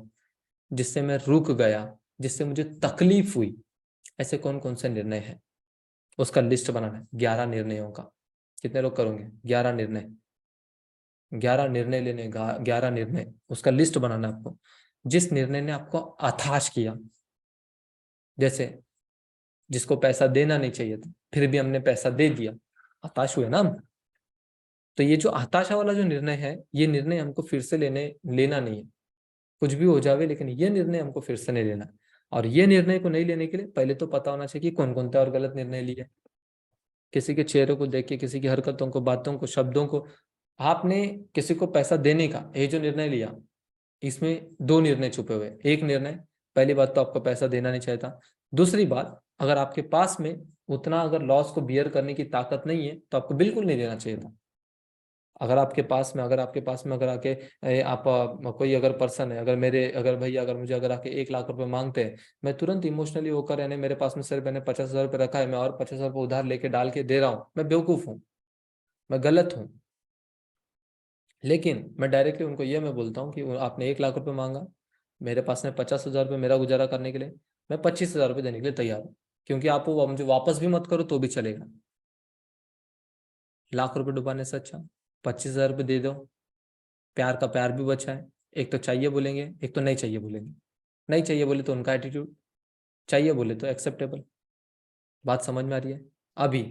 जिससे मैं रुक गया, जिससे मुझे तकलीफ हुई, ऐसे कौन कौन से निर्णय है, उसका लिस्ट बनाना है 11 निर्णयों का। कितने लोग करोगे? 11 निर्णय, 11 निर्णय लेने, 11 निर्णय, उसका लिस्ट बनाना है आपको। जिस निर्णय ने आपको हताश किया, जैसे जिसको पैसा देना नहीं चाहिए था फिर भी हमने पैसा दे दिया, हताश हुए ना हम। तो ये जो हताशा वाला जो निर्णय है, ये निर्णय हमको फिर से लेना नहीं है। कुछ भी हो जावे, लेकिन ये निर्णय हमको फिर से नहीं लेना। और ये निर्णय को नहीं लेने के लिए पहले तो पता होना चाहिए कि कौन कौन सा और गलत निर्णय लिए। किसी के चेहरे को देख के, किसी की हरकतों को, बातों को, शब्दों को, आपने किसी को पैसा देने का ये जो निर्णय लिया, इसमें 2 निर्णय छुपे हुए। एक निर्णय, पहली बात तो आपको पैसा देना नहीं चाहिए था। दूसरी बात, अगर आपके पास में उतना अगर लॉस को बियर करने की ताकत नहीं है तो आपको बिल्कुल नहीं देना चाहिए था। अगर आपके पास में अगर आके आप कोई अगर पर्सन है, अगर भैया अगर मुझे अगर आके 1 लाख रुपए मांगते हैं, मैं तुरंत इमोशनली होकर, यानी मेरे पास में सिर्फ मैंने 50,000 रुपये रखा है, मैं और 50,000 रुपये उधार लेके डाल के दे रहा हूँ, मैं बेवकूफ हूँ, मैं गलत हूँ। लेकिन मैं डायरेक्टली उनको ये मैं बोलता हूँ कि आपने 1 लाख रुपए मांगा, मेरे पास में 50,000 रुपये मेरा गुजारा करने के लिए, मैं 25,000 रुपये देने के लिए तैयार हूँ, क्योंकि आप वो मुझे वापस भी मत करो तो भी चलेगा। लाख रुपए डुबाने से अच्छा 25,000 रुपये दे दो, प्यार का प्यार भी बचा है। एक तो चाहिए बोलेंगे, एक तो नहीं चाहिए बोलेंगे। नहीं चाहिए बोले तो उनका एटीट्यूड, चाहिए बोले तो एक्सेप्टेबल। बात समझ में आ रही है? अभी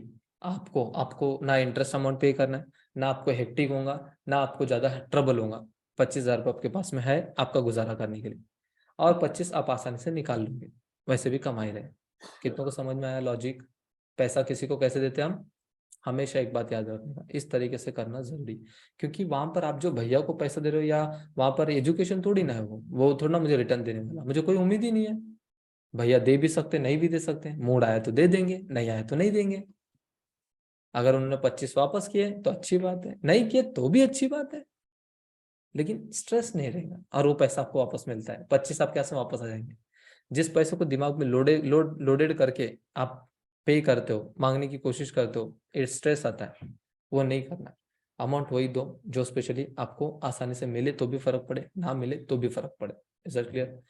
आपको ना इंटरेस्ट अमाउंट पे करना है, ना आपको हेक्टिक होगा, ना आपको ज्यादा ट्रबल होगा। 25,000 रुपये आपके पास में है आपका गुजारा करने के लिए, और 25 आप आसानी से निकाल लोगे, वैसे भी कमा ही रहे। कितनों को समझ में आया लॉजिक? पैसा किसी को कैसे देते हैं हम? हमेशा एक बात याद रखना, इस तरीके से करना जरूरी, क्योंकि वहां पर आप जो भैया को पैसा दे रहे हो, या वहां पर एजुकेशन थोड़ी ना है, वो थोड़ा ना मुझे रिटर्न देने वाला, मुझे कोई उम्मीद ही नहीं है। भैया दे भी सकते, नहीं भी दे सकते, मूड आया तो दे देंगे, नहीं आया तो नहीं देंगे। अगर उन्होंने 25 वापस किए तो अच्छी बात है, नहीं किए तो भी अच्छी बात है, लेकिन स्ट्रेस नहीं रहेगा और वो पैसा आपको वापस मिलता है। 25 आप कैसे वापस आ जाएंगे? जिस पैसे को दिमाग में लोडेड करके आप पे करते हो, मांगने की कोशिश करते हो, एक स्ट्रेस आता है, वो नहीं करना। अमाउंट वही दो जो स्पेशली आपको आसानी से मिले तो भी फर्क पड़े, ना मिले तो भी फर्क पड़े। Is that clear?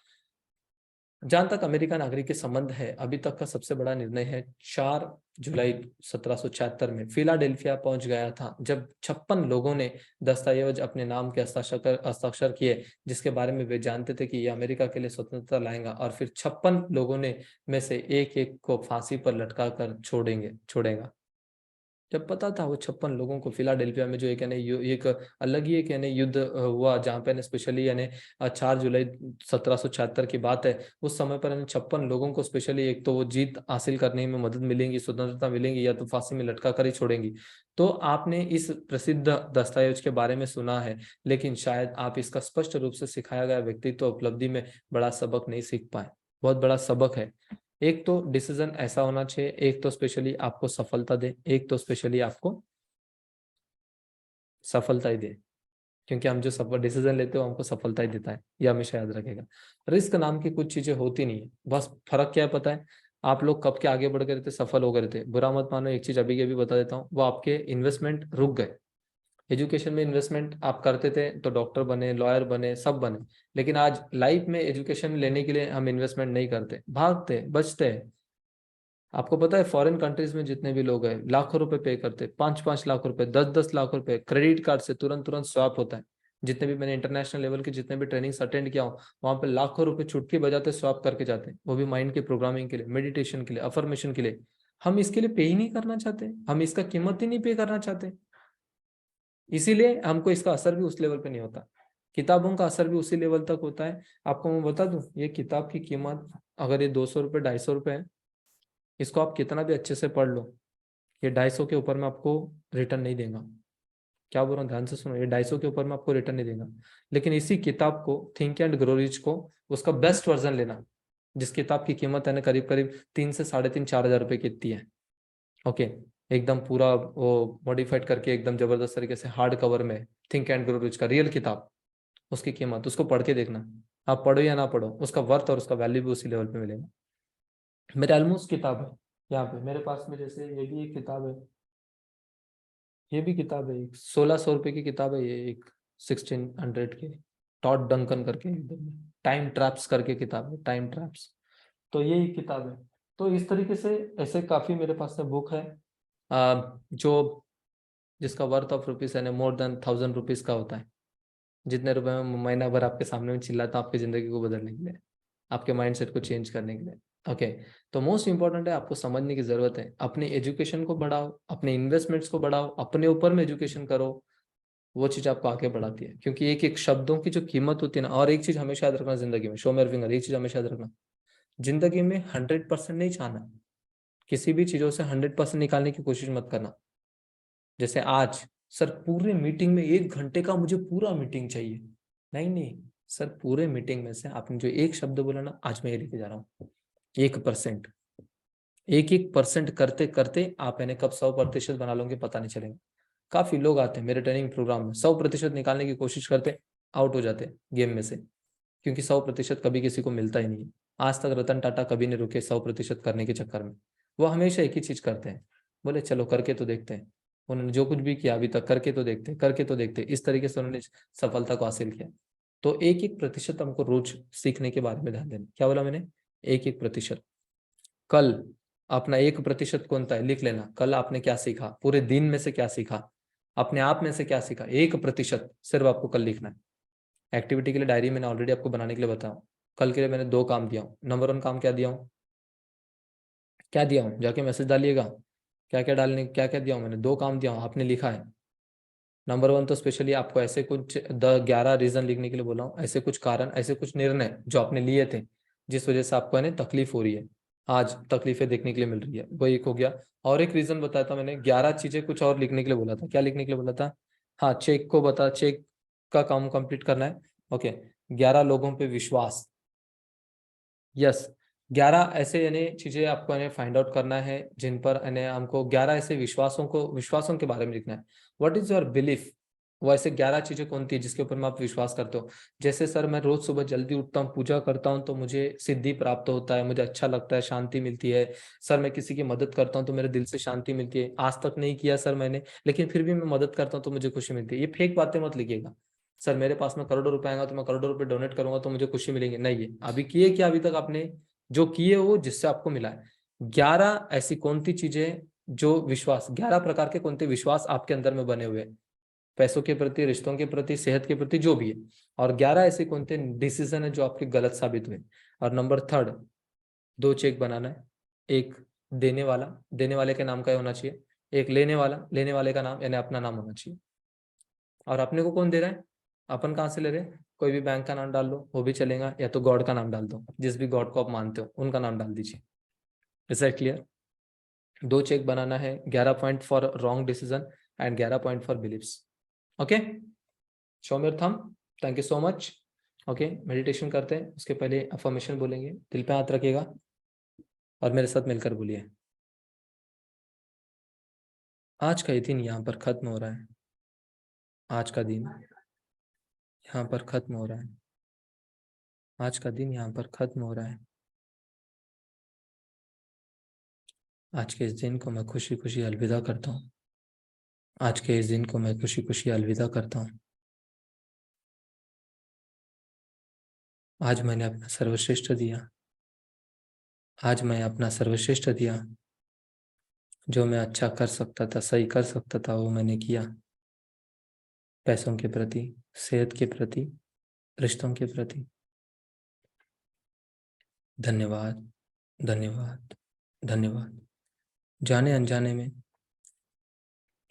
जहां तक अमेरिका नागरिक के संबंध है, अभी तक का सबसे बड़ा निर्णय है 4 जुलाई 1776 में फिलाडेल्फिया पहुंच गया था, जब 56 लोगों ने दस्तावेज अपने नाम के हस्ताक्षर किए, जिसके बारे में वे जानते थे कि ये अमेरिका के लिए स्वतंत्रता लाएगा, और फिर 56 लोगों ने में से एक एक को फांसी पर लटका कर छोड़ेगा। जब पता था वो 56 लोगों को, फिलाडेल्फिया में जो एक अलग ही एक युद्ध हुआ, जहाँ पे स्पेशली 4 जुलाई 1776 की बात है, उस समय पर 56 लोगों को स्पेशली एक तो वो जीत हासिल करने में मदद मिलेंगी, स्वतंत्रता मिलेंगी, या तो फांसी में लटका कर ही छोड़ेंगी। तो आपने इस प्रसिद्ध दस्तावेज के बारे में सुना है, लेकिन शायद आप इसका स्पष्ट रूप से सिखाया गया व्यक्तित्व उपलब्धि में बड़ा सबक नहीं सीख पाए। बहुत बड़ा सबक है। एक तो डिसीजन ऐसा होना चाहिए, एक तो स्पेशली आपको सफलता दे, एक तो स्पेशली आपको सफलता ही दे, क्योंकि हम जो सफल डिसीजन लेते हो हमको सफलता ही देता है, ये हमेशा याद रखेगा। रिस्क नाम की कुछ चीजें होती नहीं है, बस फर्क क्या है पता है? आप लोग कब के आगे बढ़ गए थे, सफल हो गए थे। बुरा मत मानो, एक चीज अभी के अभी बता देता हूँ, वो आपके इन्वेस्टमेंट रुक गए। एजुकेशन में इन्वेस्टमेंट आप करते थे तो डॉक्टर बने, लॉयर बने, सब बने, लेकिन आज लाइफ में एजुकेशन लेने के लिए हम इन्वेस्टमेंट नहीं करते, भागते बचते हैं। आपको पता है फॉरेन कंट्रीज में जितने भी लोग हैं लाखों रुपए पे करते, 5-5 लाख रुपए, 10-10 लाख रुपए क्रेडिट कार्ड से तुरंत स्वैप होता है। जितने भी मैंने इंटरनेशनल लेवल के जितने भी ट्रेनिंग्स अटेंड किया हूँ, वहां पे लाखों रुपए चुटकी बजाते स्वैप करके जाते हैं, वो भी माइंड के प्रोग्रामिंग के लिए, मेडिटेशन के लिए, अफर्मेशन के लिए। हम इसके लिए पे ही नहीं करना चाहते, हम इसका कीमत ही नहीं पे करना चाहते, इसीलिए हमको इसका असर भी उस लेवल पे नहीं होता। किताबों का असर भी उसी लेवल तक होता है। आपको मैं बता दूं, ये किताब की कीमत अगर ये 200 रुपये 250 रुपये है, इसको आप कितना भी अच्छे से पढ़ लो, ये 250 के ऊपर में आपको रिटर्न नहीं देगा। क्या बोल रहा हूँ, ध्यान से सुनो, ये 250 के ऊपर में आपको रिटर्न नहीं देगा। लेकिन इसी किताब को, थिंक एंड ग्रो रिच को, उसका बेस्ट वर्जन लेना, जिस किताब की कीमत है ना करीब करीब 3 से 3,500-4,000 रुपये की इतनी है। ओके, एकदम पूरा वो मॉडिफाइड करके एकदम जबरदस्त तरीके से हार्ड कवर में, थिंक एंड ग्रो रिच का रियल किताब, उसकी कीमत, उसको पढ़ के देखना। आप पढ़ो या ना पढ़ो, उसका वर्थ और उसका वैल्यू भी उसी लेवल पे मिलेगा। मेरे ऑलमोस्ट किताब है यहाँ पे मेरे पास में, जैसे ये भी एक किताब है, ये भी किताब है, एक 1,600 रुपये की किताब है, ये एक 1600 की, टॉड डंकन करके, टाइम ट्रैप्स करके किताब है, टाइम ट्रैप्स। तो ये एक किताब है। तो इस तरीके से ऐसे काफी मेरे पास में बुक है जो जिसका वर्थ ऑफ रुपीज यानी मोर देन 1,000 रुपीज का होता है। जितने रुपए में महीना भर आपके सामने में चिल्लाता हूं आपकी जिंदगी को बदलने के लिए, आपके माइंडसेट को चेंज करने के लिए। ओके, तो मोस्ट इंपॉर्टेंट है, आपको समझने की जरूरत है, अपने एजुकेशन को बढ़ाओ, अपने इन्वेस्टमेंट्स को बढ़ाओ, अपने ऊपर में एजुकेशन करो, वो चीज आपको आगे बढ़ाती है। क्योंकि एक एक शब्दों की जो कीमत होती है ना, और एक चीज हमेशा याद रखना जिंदगी में, शो मेयर फिंगर, एक चीज हमेशा याद रखना, जिंदगी में 100% नहीं चाहना, किसी भी चीजों से 100% निकालने की कोशिश मत करना। जैसे आज सर पूरे मीटिंग में 1 घंटे का मुझे पूरा मीटिंग चाहिए, नहीं सर, पूरे मीटिंग में से आपने जो एक शब्द बोला ना, आज मैं ये लेके जा रहा हूँ 1%, 1% करते करते आप यानी कब 100% बना लोगे पता नहीं चलेगा। काफी लोग आते हैं मेरे ट्रेनिंग प्रोग्राम में, 100% निकालने की कोशिश करते, आउट हो जाते गेम में से, क्योंकि 100% कभी किसी को मिलता ही नहीं है। आज तक रतन टाटा कभी नहीं रुके 100% करने के चक्कर में, वो हमेशा एक ही चीज करते हैं, बोले चलो करके तो देखते हैं। उन्होंने जो कुछ भी किया अभी तक, करके तो देखते, इस तरीके से उन्होंने सफलता को हासिल किया। तो 1% हमको रोज सीखने के बारे में ध्यान देना। क्या बोला मैंने? 1%। कल अपना 1% कौन था लिख लेना, कल आपने क्या सीखा, पूरे दिन में से क्या सीखा, अपने आप में से क्या सीखा, 1% सिर्फ आपको कल लिखना है। एक्टिविटी के लिए डायरी मैंने ऑलरेडी आपको बनाने के लिए बताया। कल के लिए मैंने 2 काम दिया हूँ। नंबर 1 काम क्या दिया हूँ, क्या दिया हूँ, जाके मैसेज डालिएगा, क्या क्या दिया हूँ मैंने, 2 काम दिया हूँ, आपने लिखा है। नंबर 1 तो स्पेशली आपको ऐसे कुछ 11 रीजन लिखने के लिए बोला हूँ, ऐसे कुछ कारण, ऐसे कुछ निर्णय जो आपने लिए थे जिस वजह से आपको है ना तकलीफ हो रही है, आज तकलीफें देखने के लिए मिल रही है, वो एक हो गया। और एक रीजन बताया था मैंने, 11 चीजें कुछ और लिखने के लिए बोला था, क्या लिखने के लिए बोला था? हाँ, चेक को बता, चेक का काम कंप्लीट करना है। ओके, 11 लोगों पे विश्वास, यस, 11 ऐसे यानी चीजें आपको यानी फाइंड आउट करना है जिन पर यानी हमको 11 ऐसे विश्वासों के बारे में लिखना है। What is your belief? वो ऐसे 11 चीजें कौन सी है जिसके ऊपर में आप विश्वास करते हो? जैसे सर मैं रोज सुबह जल्दी उठता हूँ, पूजा करता हूँ तो मुझे सिद्धि प्राप्त होता है, मुझे अच्छा लगता है, शांति मिलती है। सर मैं किसी की मदद करता हूँ तो मेरे दिल से शांति मिलती है। आज तक नहीं किया सर मैंने, लेकिन फिर भी मैं मदद करता हूँ तो मुझे खुशी मिलती है। ये फेक बातें मत लिखिएगा। सर मेरे पास में करोड़ों रुपए आएगा तो मैं करोड़ों रुपए डोनेट करूंगा तो मुझे खुशी मिलेगी, नहीं। है अभी किए क्या अभी तक आपने? जो किए वो जिससे आपको मिला है। 11 ऐसी कौन सी चीजें जो विश्वास, 11 प्रकार के कौन से विश्वास आपके अंदर में बने हुए हैं, पैसों के प्रति, रिश्तों के प्रति, सेहत के प्रति, जो भी है। और 11 ऐसे कौन से डिसीजन है जो आपके गलत साबित हुए। और नंबर 3, 2 चेक बनाना है, एक देने वाले के नाम का होना चाहिए, एक लेने वाले का नाम यानी अपना नाम होना चाहिए। और अपने को कौन दे रहा है? अपन कहाँ से ले रहे हैं? कोई भी बैंक का नाम डाल लो वो भी चलेगा, या तो गॉड का नाम डाल दो, जिस भी गॉड को आप मानते हो उनका नाम डाल दीजिए। Is that clear? 2 चेक बनाना है, 11 point for wrong decision and 11 point for believes. Okay, show me your thumb, thank you so much. Okay, meditation करते हैं, उसके पहले अफर्मेशन बोलेंगे, दिल पे हाथ रखिएगा और मेरे साथ मिलकर बोलिए, आज का ये दिन यहाँ पर खत्म हो रहा है, आज का दिन यहाँ पर खत्म हो रहा है, आज का दिन यहाँ पर खत्म हो रहा है। आज के इस दिन को मैं खुशी खुशी अलविदा करता हूँ, आज के इस दिन को मैं खुशी खुशी अलविदा करता हूँ। आज मैंने अपना सर्वश्रेष्ठ दिया, आज मैं अपना सर्वश्रेष्ठ दिया। जो मैं अच्छा कर सकता था, सही कर सकता था, वो मैंने किया। पैसों के प्रति, सेहत के प्रति, रिश्तों के प्रति। धन्यवाद, धन्यवाद, धन्यवाद। जाने अनजाने में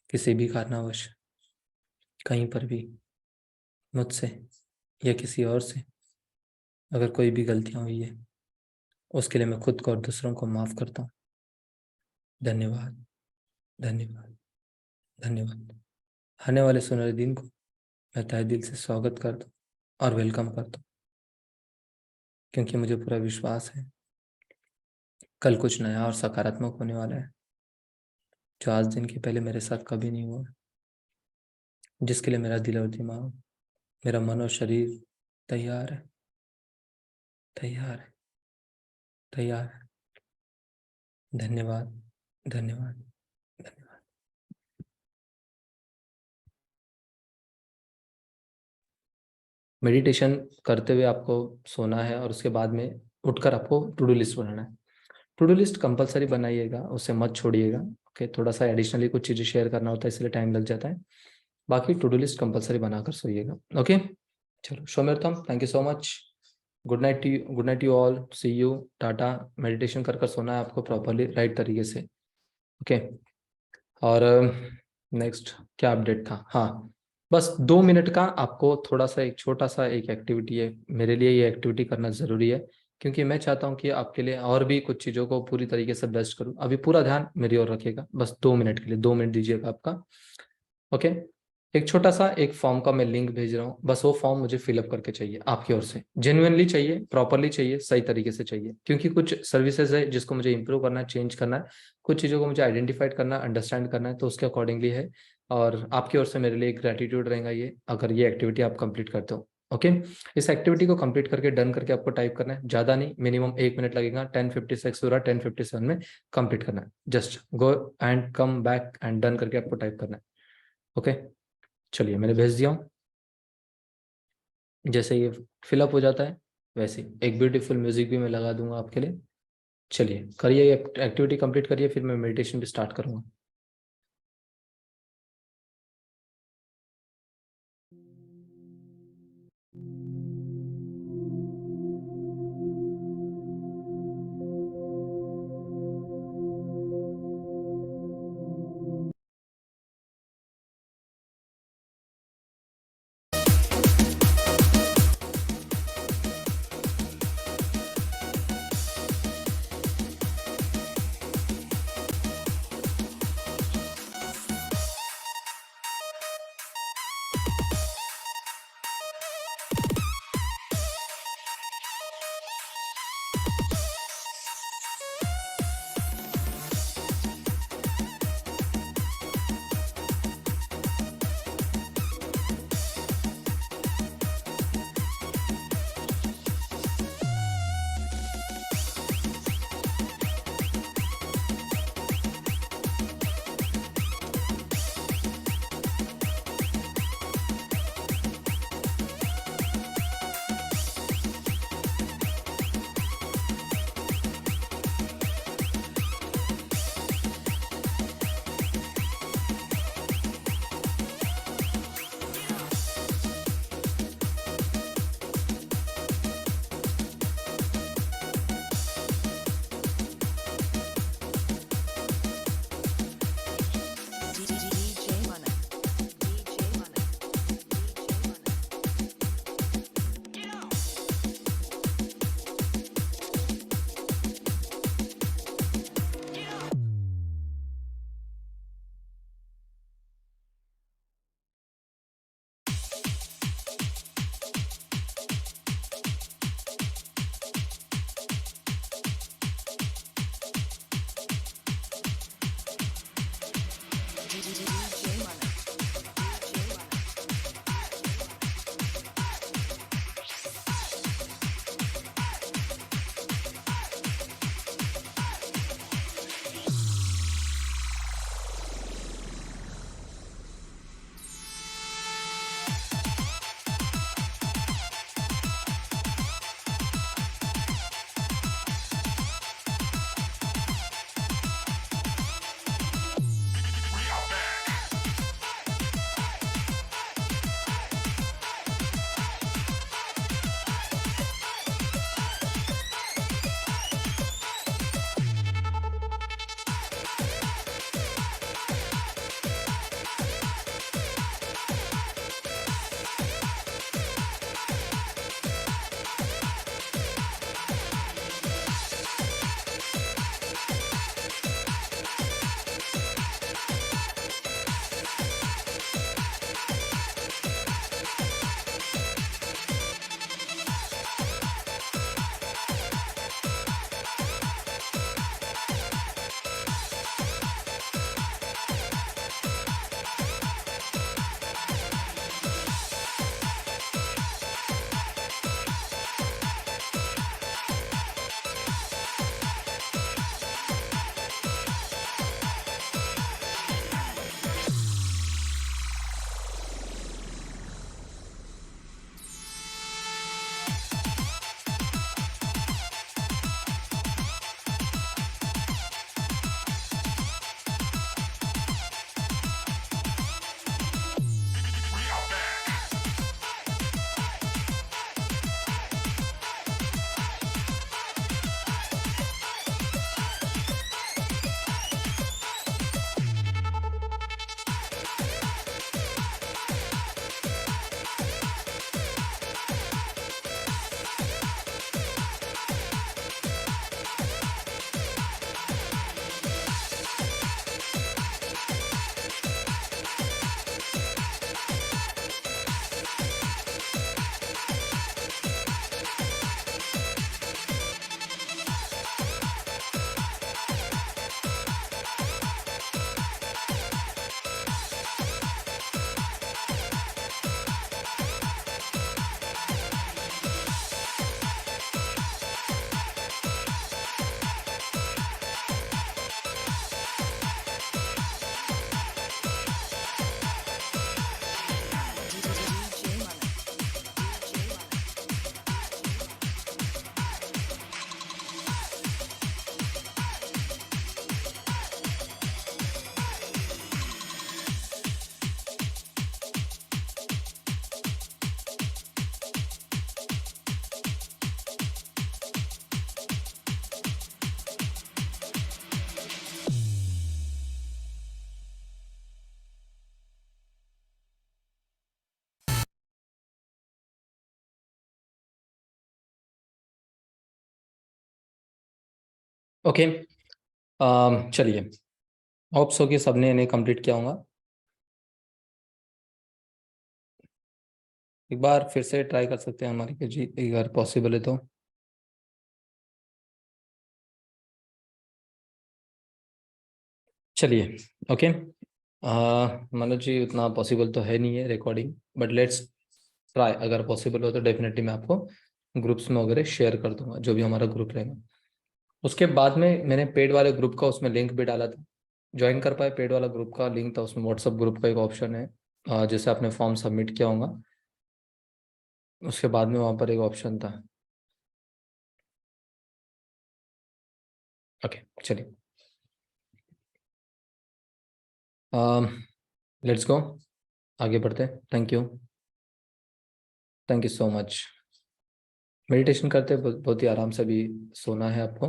किसी भी कारणवश कहीं पर भी मुझसे या किसी और से अगर कोई भी गलतियां हुई है, उसके लिए मैं खुद को और दूसरों को माफ करता हूँ। धन्यवाद, धन्यवाद, धन्यवाद। आने वाले सुनहरे दिन को मैं तहे दिल से स्वागत करता हूँ और वेलकम करता हूँ, क्योंकि मुझे पूरा विश्वास है कल कुछ नया और सकारात्मक होने वाला है, जो आज दिन के पहले मेरे साथ कभी नहीं हुआ, जिसके लिए मेरा दिल और दिमाग, मेरा मन और शरीर तैयार है, तैयार है, तैयार है। धन्यवाद, धन्यवाद, धन्यवाद। मेडिटेशन करते हुए आपको सोना है और उसके बाद में उठकर आपको टू डू लिस्ट बनाना है। टू डू लिस्ट कंपलसरी बनाइएगा, उसे मत छोड़िएगा। ओके, थोड़ा सा एडिशनली कुछ चीज़ें शेयर करना होता है इसलिए टाइम लग जाता है, बाकी टू डू लिस्ट कंपलसरी बनाकर सोइएगा। ओके, चलो, show me your thumb, thank you so much. Good night to you, good night you all, see you, tata. Meditation कर सोना है आपको प्रॉपरली, राइट तरीके से। ओके, और नेक्स्ट क्या अपडेट था? हाँ, बस 2 मिनट का आपको थोड़ा सा एक छोटा सा एक एक्टिविटी है, मेरे लिए ये एक्टिविटी करना ज़रूरी है, क्योंकि मैं चाहता हूँ कि आपके लिए और भी कुछ चीज़ों को पूरी तरीके से बेस्ट करूँ। अभी पूरा ध्यान मेरी ओर रखिएगा, बस 2 मिनट के लिए, 2 मिनट दीजिएगा आपका। ओके, एक छोटा सा एक फॉर्म का मैं लिंक भेज रहा हूँ, बस वो फॉर्म मुझे फिलअप करके चाहिए आपकी ओर से, जेन्युइनली चाहिए, प्रॉपरली चाहिए, सही तरीके से चाहिए, क्योंकि कुछ सर्विसेज है जिसको मुझे इंप्रूव करना है, चेंज करना है, कुछ चीज़ों को मुझे आइडेंटिफाइड करना, अंडरस्टैंड करना है, तो उसके अकॉर्डिंगली है। और आपकी ओर से मेरे लिए ग्रेटिट्यूड रहेगा ये, अगर ये एक्टिविटी आप कंप्लीट करते हो। ओके, इस एक्टिविटी को कंप्लीट करके डन करके आपको टाइप करना है, ज़्यादा नहीं, मिनिमम 1 मिनट लगेगा। 10:56 हो रहा, 10:57 में कंप्लीट करना है। Just go and come back and done करके आपको टाइप करना है। ओके, चलिए मैंने भेज दिया हूँ। जैसे ये फिलअप हो जाता है वैसे एक ब्यूटीफुल म्यूजिक भी मैं लगा दूंगा आपके लिए। चलिए करिए, एक्टिविटी कंप्लीट करिए, फिर मैं मेडिटेशन भी स्टार्ट करूंगा। ओके, चलिए, होप सो कि सबने इन्हें कंप्लीट किया होगा। एक बार फिर से ट्राई कर सकते हैं हमारे जी, अगर पॉसिबल है तो। चलिए, ओके, मनोज जी उतना पॉसिबल तो है नहीं है रिकॉर्डिंग, बट लेट्स ट्राई। अगर पॉसिबल हो तो डेफिनेटली मैं आपको ग्रुप्स में वगैरह शेयर कर दूंगा, जो भी हमारा ग्रुप रहेगा। उसके बाद में मैंने पेड वाले ग्रुप का उसमें लिंक भी डाला था, ज्वाइन कर पाए। पेड वाला ग्रुप का लिंक था, उसमें व्हाट्सअप ग्रुप का एक ऑप्शन है, जैसे आपने फॉर्म सबमिट किया होगा उसके बाद में वहाँ पर एक ऑप्शन था। ओके, चलिए, लेट्स गो, आगे बढ़ते हैं। Thank you so much. Meditation करते बहुत ही आराम से भी सोना है आपको।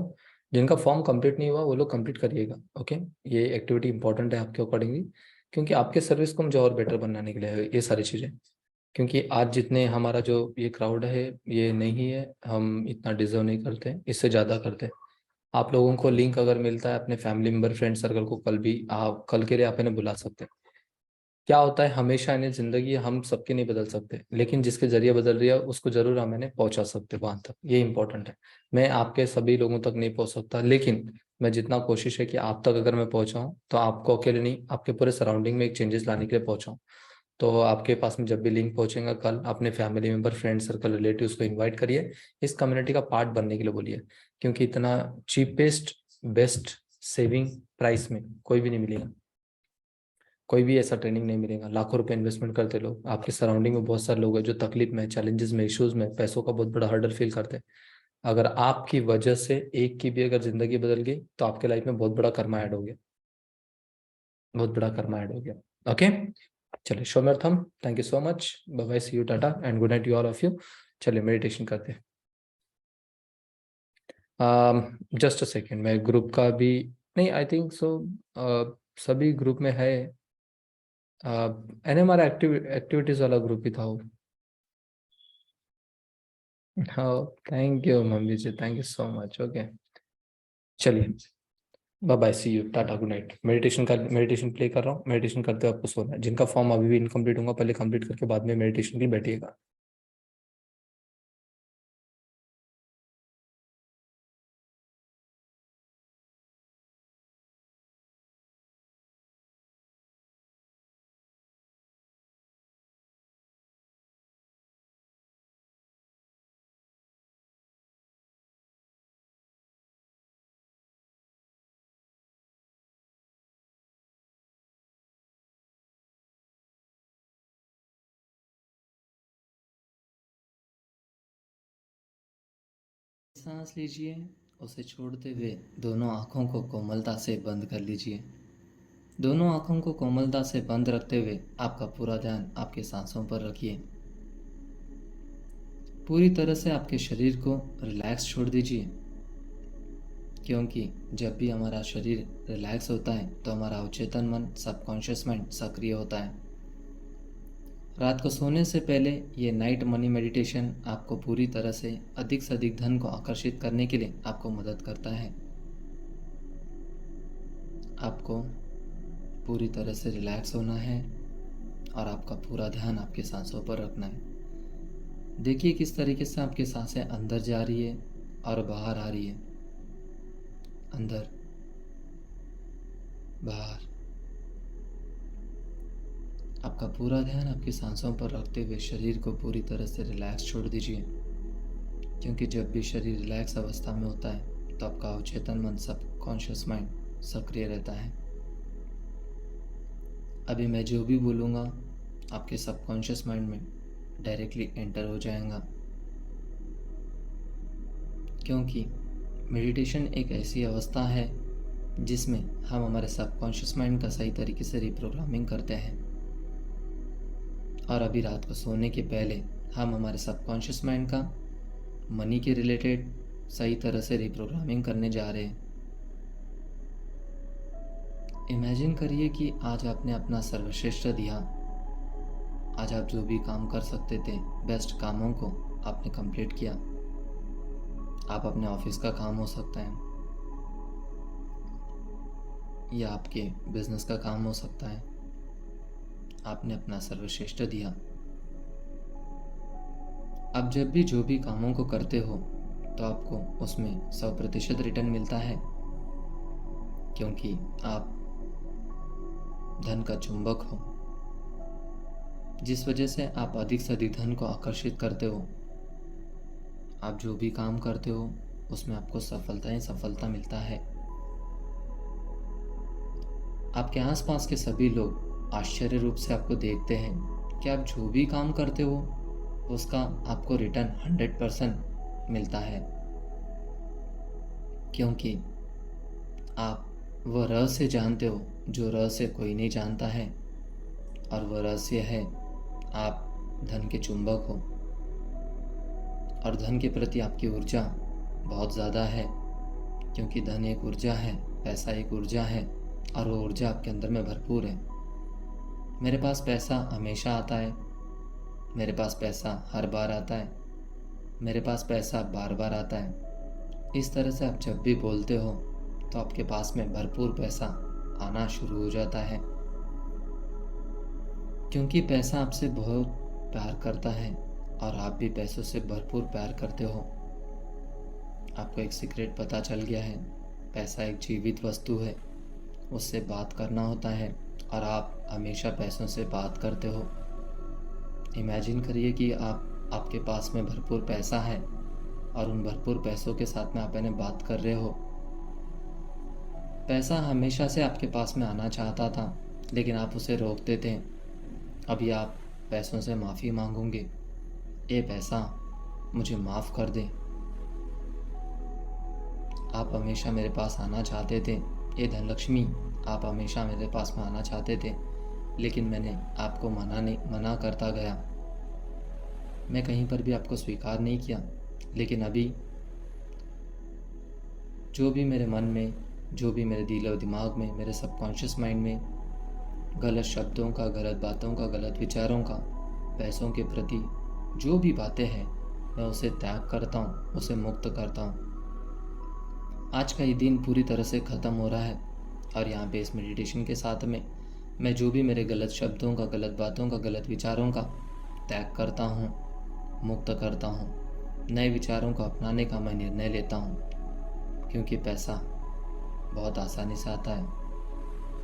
जिनका फॉर्म कंप्लीट नहीं हुआ वो लोग कंप्लीट करिएगा। ओके, ये एक्टिविटी इंपॉर्टेंट है आपके अकॉर्डिंगली, क्योंकि आपके सर्विस को हम जो और बेटर बनाने के लिए है ये सारी चीज़ें। क्योंकि आज जितने हमारा जो ये क्राउड है ये नहीं है, हम इतना डिजर्व नहीं करते, इससे ज़्यादा करते। आप लोगों को लिंक अगर मिलता है अपने फैमिली मेम्बर फ्रेंड सर्कल को, कल भी आप, कल के लिए आप इन्हें बुला सकते हैं। क्या होता है, हमेशा इन्हें जिंदगी हम सबके नहीं बदल सकते, लेकिन जिसके जरिए बदल रही है उसको जरूर हम इन्हें पहुंचा सकते हैं वहां तक। ये इंपॉर्टेंट है। मैं आपके सभी लोगों तक नहीं पहुंच सकता, लेकिन मैं जितना कोशिश है कि आप तक अगर मैं पहुंचाऊं तो आपको अकेले नहीं, आपके पूरे सराउंडिंग में एक चेंजेस लाने के लिए पहुंचाऊं। तो आपके पास में जब भी लिंक पहुंचेगा कल, अपने family member friend circle relatives को इन्वाइट करिए, इस कम्युनिटी का पार्ट बनने के लिए बोलिए। क्योंकि इतना चीपेस्ट बेस्ट सेविंग प्राइस में कोई भी नहीं मिलेगा, कोई भी ऐसा ट्रेनिंग नहीं मिलेगा। लाखों रुपए इन्वेस्टमेंट करते लोग, आपके सराउंडिंग में बहुत सारे लोग हैं जो तकलीफ में, चैलेंजेस में, इश्यूज में, पैसों का बहुत बड़ा हर्डल फील करते हैं। अगर आपकी वजह से एक की भी अगर जिंदगी बदल गई तो आपके लाइफ में बहुत बड़ा कर्मा ऐड हो गया, बहुत बड़ा कर्मा ऐड हो गया। ओके, चलिए, show me your thumb, thank you so much, bye bye, see you, tata and good night you all of you. चलिए मेडिटेशन करते हैं। जस्ट अ सेकेंड, मैं ग्रुप का भी नहीं, आई थिंक सो सभी ग्रुप में है। हमारा एक्टिविटीज वाला ग्रुप ही था वो। हाँ, थैंक यू मम्मी जी, thank you so much. Okay, चलिए, bye bye, see you, tata, good night. Meditation play कर रहा हूँ, मेडिटेशन करते हुए आपको सोना है। जिनका फॉर्म अभी भी इनकम्प्लीट होगा पहले कंप्लीट करके बाद में मेडिटेशन के लिए बैठिएगा। सांस लीजिए, उसे छोड़ते हुए दोनों आँखों को कोमलता से बंद कर लीजिए। दोनों आँखों को कोमलता से बंद रखते हुए आपका पूरा ध्यान आपके सांसों पर रखिए। पूरी तरह से आपके शरीर को रिलैक्स छोड़ दीजिए, क्योंकि जब भी हमारा शरीर रिलैक्स होता है तो हमारा अवचेतन मन, सबकॉन्शियस माइंड सक्रिय होता है। रात को सोने से पहले ये नाइट मनी मेडिटेशन आपको पूरी तरह से अधिक धन को आकर्षित करने के लिए आपको मदद करता है। आपको पूरी तरह से रिलैक्स होना है और आपका पूरा ध्यान आपके सांसों पर रखना है। देखिए किस तरीके से आपकी सांसें अंदर जा रही है और बाहर आ रही है, अंदर बाहर। आपका पूरा ध्यान आपकी सांसों पर रखते हुए शरीर को पूरी तरह से रिलैक्स छोड़ दीजिए, क्योंकि जब भी शरीर रिलैक्स अवस्था में होता है तो आपका अवचेतन मन, सबकॉन्शियस माइंड सक्रिय रहता है। अभी मैं जो भी बोलूँगा आपके सबकॉन्शियस माइंड में डायरेक्टली एंटर हो जाएगा, क्योंकि मेडिटेशन एक ऐसी अवस्था है जिसमें हम हमारे सबकॉन्शियस माइंड का सही तरीके से रिप्रोग्रामिंग करते हैं। और अभी रात को सोने के पहले हम हमारे सबकॉन्शियस माइंड का मनी के रिलेटेड सही तरह से रिप्रोग्रामिंग करने जा रहे हैं। इमेजिन करिए कि आज आपने अपना सर्वश्रेष्ठ दिया। आज आप जो भी काम कर सकते थे, बेस्ट कामों को आपने कंप्लीट किया। आप अपने ऑफिस का काम हो सकता है, या आपके बिजनेस का काम हो सकता है। आपने अपना सर्वश्रेष्ठ दिया। आप जब भी जो भी कामों को करते हो तो आपको उसमें 100% रिटर्न मिलता है, क्योंकि आप धन का चुंबक हो, जिस वजह से आप अधिक से अधिक धन को आकर्षित करते हो। आप जो भी काम करते हो उसमें आपको सफलता ही सफलता मिलता है। आपके आसपास के सभी लोग आश्चर्य रूप से आपको देखते हैं कि आप जो भी काम करते हो उसका आपको रिटर्न 100% मिलता है, क्योंकि आप वह रहस्य जानते हो जो रहस्य कोई नहीं जानता है, और वह रहस्य है आप धन के चुंबक हो, और धन के प्रति आपकी ऊर्जा बहुत ज़्यादा है, क्योंकि धन एक ऊर्जा है, पैसा एक ऊर्जा है, और वो ऊर्जा आपके अंदर में भरपूर है। मेरे पास पैसा हमेशा आता है, मेरे पास पैसा हर बार आता है, मेरे पास पैसा बार बार आता है। इस तरह से आप जब भी बोलते हो तो आपके पास में भरपूर पैसा आना शुरू हो जाता है, क्योंकि पैसा आपसे बहुत प्यार करता है और आप भी पैसों से भरपूर प्यार करते हो। आपको एक सीक्रेट पता चल गया है, पैसा एक जीवित वस्तु है, उससे बात करना होता है, और आप हमेशा पैसों से बात करते हो। इमेजिन करिए कि आपके पास में भरपूर पैसा है और उन भरपूर पैसों के साथ में आप इन्हें बात कर रहे हो। पैसा हमेशा से आपके पास में आना चाहता था, लेकिन आप उसे रोकते थे। अभी आप पैसों से माफ़ी मांगोगे, ए पैसा मुझे माफ़ कर दे। आप हमेशा मेरे पास आना चाहते थे, ए धनलक्ष्मी आप हमेशा मेरे पास में आना चाहते थे, लेकिन मैंने आपको मना करता गया। मैं कहीं पर भी आपको स्वीकार नहीं किया, लेकिन अभी जो भी मेरे मन में, जो भी मेरे दिल और दिमाग में, मेरे सबकॉन्शियस माइंड में गलत शब्दों का, गलत बातों का, गलत विचारों का, पैसों के प्रति जो भी बातें हैं, मैं उसे त्याग करता हूँ, उसे मुक्त करता हूँ। आज का ये दिन पूरी तरह से ख़त्म हो रहा है, और यहाँ पे इस मेडिटेशन के साथ में मैं जो भी मेरे गलत शब्दों का, गलत बातों का, गलत विचारों का त्याग करता हूँ, मुक्त करता हूँ। नए विचारों को अपनाने का मैं निर्णय लेता हूँ, क्योंकि पैसा बहुत आसानी से आता है।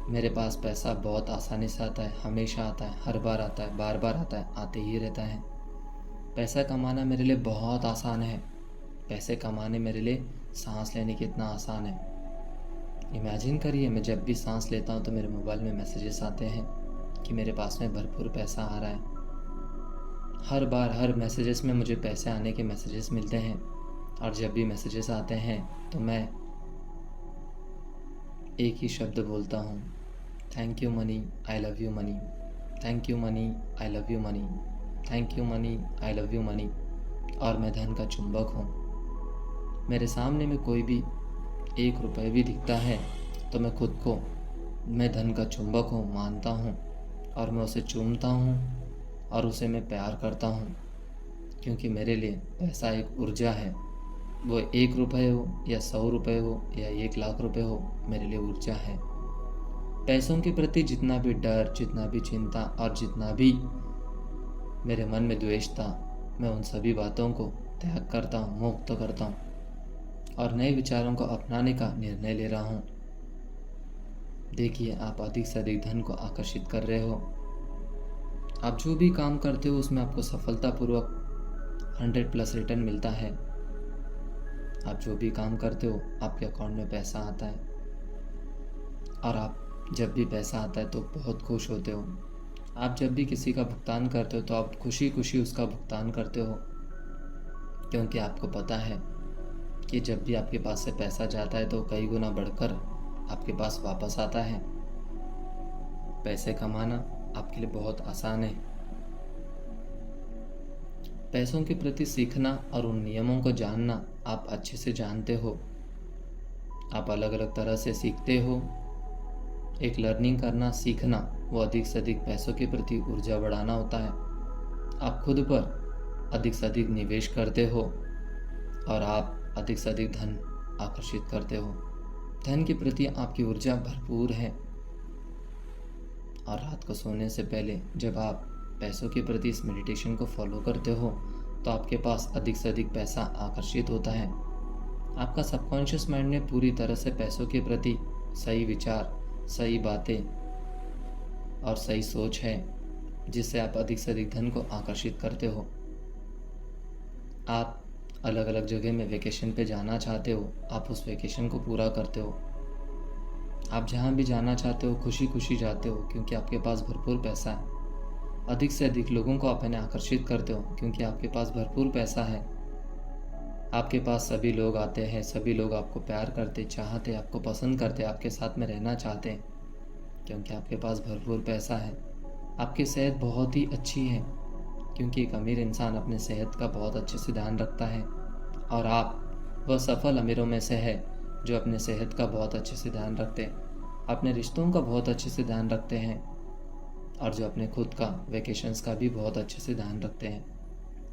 मेरे पास पैसा बहुत आसानी से आता है, हमेशा आता है, हर बार आता है, बार बार आता है, आते ही रहता है। पैसा कमाना मेरे लिए बहुत आसान है। पैसे कमाने मेरे लिए सांस लेने कितना आसान है। इमेजिन करिए, मैं जब भी सांस लेता हूँ तो मेरे मोबाइल में मैसेजेस आते हैं कि मेरे पास में भरपूर पैसा आ रहा है। हर बार हर मैसेजेस में मुझे पैसे आने के मैसेजेस मिलते हैं, और जब भी मैसेजेस आते हैं तो मैं एक ही शब्द बोलता हूँ, thank you money, I love you money, thank you money, I love you money, thank you money, I love you money. और मैं धन का चुंबक हूँ। मेरे सामने में कोई भी 1 रुपये भी दिखता है तो मैं खुद को, मैं धन का चुंबक हूँ मानता हूँ, और मैं उसे चूमता हूँ और उसे मैं प्यार करता हूँ, क्योंकि मेरे लिए पैसा एक ऊर्जा है। वो 1 रुपये हो या 100 रुपये हो या 1 लाख रुपये हो, मेरे लिए ऊर्जा है। पैसों के प्रति जितना भी डर, जितना भी चिंता और जितना भी मेरे मन में द्वेष था, मैं उन सभी बातों को त्याग करता हूँ, मुक्त करता हूँ, और नए विचारों को अपनाने का निर्णय ले रहा हूँ। देखिए, आप अधिक से अधिक धन को आकर्षित कर रहे हो। आप जो भी काम करते हो उसमें आपको सफलतापूर्वक 100+ रिटर्न मिलता है। आप जो भी काम करते हो आपके अकाउंट में पैसा आता है, और आप जब भी पैसा आता है तो बहुत खुश होते हो। आप जब भी किसी का भुगतान करते हो तो आप खुशी खुशी उसका भुगतान करते हो, क्योंकि आपको पता है कि जब भी आपके पास से पैसा जाता है तो कई गुना बढ़कर आपके पास वापस आता है। पैसे कमाना आपके लिए बहुत आसान है। पैसों के प्रति सीखना और उन नियमों को जानना आप अच्छे से जानते हो। आप अलग अलग तरह से सीखते हो। एक लर्निंग करना, सीखना, वो अधिक से अधिक पैसों के प्रति ऊर्जा बढ़ाना होता है। आप खुद पर अधिक से अधिक निवेश करते हो और आप अधिक से अधिक धन आकर्षित करते हो। धन के प्रति आपकी ऊर्जा भरपूर है। और रात को सोने से पहले जब आप पैसों के प्रति इस मेडिटेशन को फॉलो करते हो तो आपके पास अधिक से अधिक पैसा आकर्षित होता है। आपका सबकॉन्शियस माइंड में पूरी तरह से पैसों के प्रति सही विचार, सही बातें और सही सोच है, जिससे आप अधिक से अधिक धन को आकर्षित करते हो। आप अलग अलग जगह में वेकेशन पे जाना चाहते हो, आप उस वेकेशन को पूरा करते हो। आप जहाँ भी जाना चाहते हो खुशी खुशी जाते हो, क्योंकि आपके पास भरपूर पैसा है। अधिक से अधिक लोगों को अपने आकर्षित करते हो, क्योंकि आपके पास भरपूर पैसा है। आपके पास सभी लोग आते हैं, सभी लोग आपको प्यार करते, चाहते, आपको पसंद करते, आपके साथ में रहना चाहते हैं, क्योंकि आपके पास भरपूर पैसा है। आपकी सेहत बहुत ही अच्छी है, क्योंकि एक अमीर इंसान अपने सेहत का बहुत अच्छे से ध्यान रखता है, और आप वह सफल अमीरों में से है जो अपने सेहत का बहुत अच्छे से ध्यान रखते हैं, अपने रिश्तों का बहुत अच्छे से ध्यान रखते हैं, और जो अपने खुद का वेकेशंस का भी बहुत अच्छे से ध्यान रखते हैं।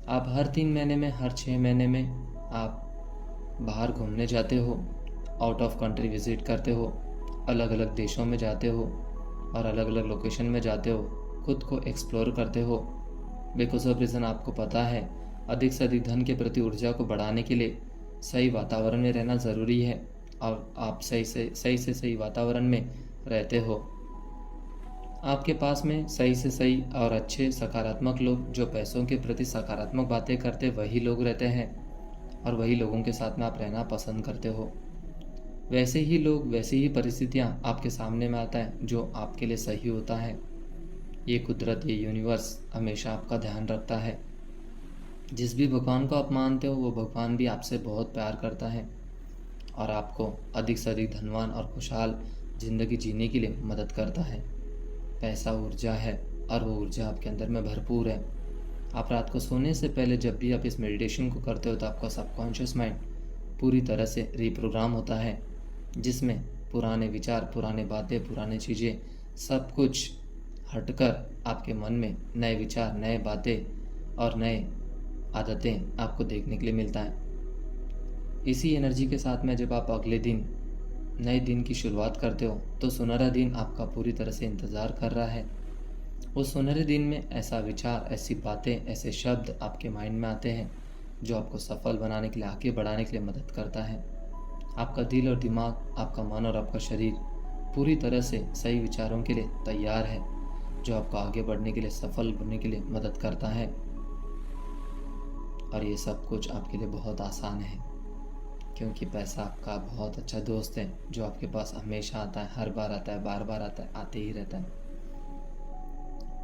आप हर 3 महीने में, हर 6 महीने में आप बाहर घूमने जाते हो, आउट ऑफ कंट्री विजिट करते हो, अलग अलग देशों में जाते हो और अलग अलग लोकेशन में जाते हो, खुद को एक्सप्लोर करते हो। बिकॉज ऑफ रीज़न आपको पता है अधिक से अधिक धन के प्रति ऊर्जा को बढ़ाने के लिए सही वातावरण में रहना ज़रूरी है, और आप सही से सही वातावरण में रहते हो। आपके पास में सही से सही और अच्छे सकारात्मक लोग जो पैसों के प्रति सकारात्मक बातें करते वही लोग रहते हैं, और वही लोगों के साथ में आप रहना पसंद करते हो। वैसे ही लोग, वैसी ही परिस्थितियाँ आपके सामने में आता है जो आपके लिए सही होता है। ये कुदरत, ये यूनिवर्स हमेशा आपका ध्यान रखता है। जिस भी भगवान को आप मानते हो वो भगवान भी आपसे बहुत प्यार करता है, और आपको अधिक से अधिक धनवान और खुशहाल ज़िंदगी जीने के लिए मदद करता है। पैसा ऊर्जा है, और वो ऊर्जा आपके अंदर में भरपूर है। आप रात को सोने से पहले जब भी आप इस मेडिटेशन को करते हो तो आपका सबकॉन्शियस माइंड पूरी तरह से रीप्रोग्राम होता है, जिसमें पुराने विचार, पुराने बातें, पुरानी चीज़ें सब कुछ हटकर आपके मन में नए विचार, नए बातें और नए आदतें आपको देखने के लिए मिलता है। इसी एनर्जी के साथ में जब आप अगले दिन नए दिन की शुरुआत करते हो तो सुनहरा दिन आपका पूरी तरह से इंतज़ार कर रहा है। उस सुनहरे दिन में ऐसा विचार, ऐसी बातें, ऐसे शब्द आपके माइंड में आते हैं जो आपको सफल बनाने के लिए, आगे बढ़ाने के लिए मदद करता है। आपका दिल और दिमाग, आपका मन और आपका शरीर पूरी तरह से सही विचारों के लिए तैयार है, जो आपको आगे बढ़ने के लिए, सफल बनने के लिए मदद करता है। और ये सब कुछ आपके लिए बहुत आसान है, क्योंकि पैसा आपका बहुत अच्छा दोस्त है जो आपके पास हमेशा आता है, हर बार आता है, बार बार आता है, आते ही रहता है।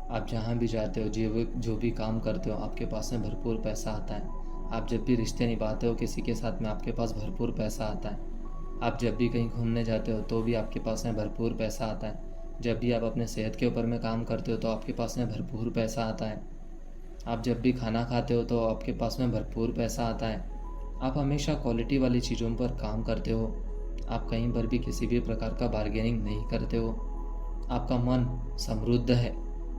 आप जहाँ भी जाते हो, जो भी काम करते हो, आपके पास में भरपूर पैसा आता है। आप जब भी रिश्ते निभाते हो किसी के साथ में, आपके पास भरपूर पैसा आता है। आप जब भी कहीं घूमने जाते हो तो भी आपके पास में भरपूर पैसा आता है। जब भी आप अपने सेहत के ऊपर में काम करते हो तो आपके पास में भरपूर पैसा आता है। आप जब भी खाना खाते हो तो आपके पास में भरपूर पैसा आता है। आप हमेशा क्वालिटी वाली चीज़ों पर काम करते हो। आप कहीं पर भी किसी भी प्रकार का बार्गेनिंग नहीं करते हो। आपका मन समृद्ध है,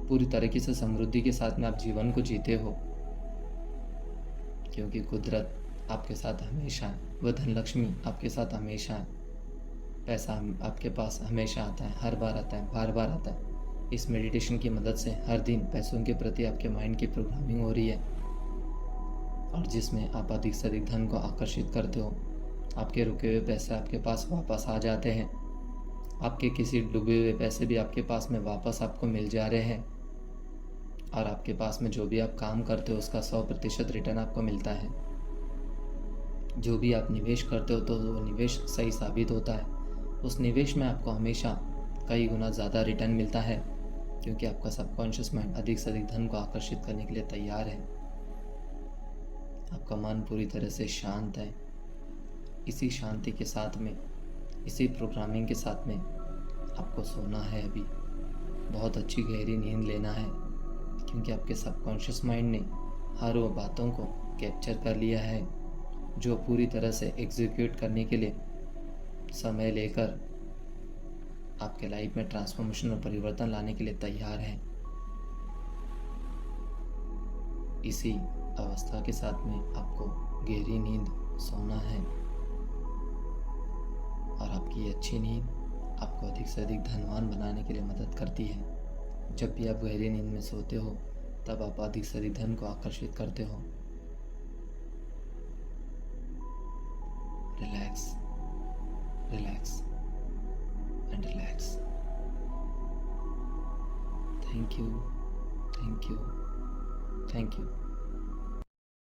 पूरी तरीके से समृद्धि के साथ में आप जीवन को जीते हो, क्योंकि कुदरत आपके साथ हमेशा है, वह धनलक्ष्मी आपके साथ हमेशा है। पैसा आपके पास हमेशा आता है, हर बार आता है, बार बार आता है। इस मेडिटेशन की मदद से हर दिन पैसों के प्रति आपके माइंड की प्रोग्रामिंग हो रही है, और जिसमें आप अधिक से अधिक धन को आकर्षित करते हो। आपके रुके हुए पैसे आपके पास वापस आ जाते हैं। आपके किसी डूबे हुए पैसे भी आपके पास में वापस आपको मिल जा रहे हैं, और आपके पास में जो भी आप काम करते हो उसका 100% रिटर्न आपको मिलता है। जो भी आप निवेश करते हो तो वो निवेश सही साबित होता है। उस निवेश में आपको हमेशा कई गुना ज़्यादा रिटर्न मिलता है, क्योंकि आपका सबकॉन्शियस माइंड अधिक से अधिक धन को आकर्षित करने के लिए तैयार है। आपका मन पूरी तरह से शांत है। इसी शांति के साथ में, इसी प्रोग्रामिंग के साथ में आपको सोना है। अभी बहुत अच्छी गहरी नींद लेना है, क्योंकि आपके सबकॉन्शियस माइंड ने हर वो बातों को कैप्चर कर लिया है जो पूरी तरह से एग्जीक्यूट करने के लिए समय लेकर आपके लाइफ में ट्रांसफॉर्मेशन और परिवर्तन लाने के लिए तैयार है। इसी अवस्था के साथ में आपको गहरी नींद सोना है। और आपकी ये अच्छी नींद आपको अधिक से अधिक धनवान बनाने के लिए मदद करती है। जब भी आप गहरी नींद में सोते हो तब आप अधिक से अधिक धन को आकर्षित करते हो। Relax, relax and relax. Thank you, thank you, thank you.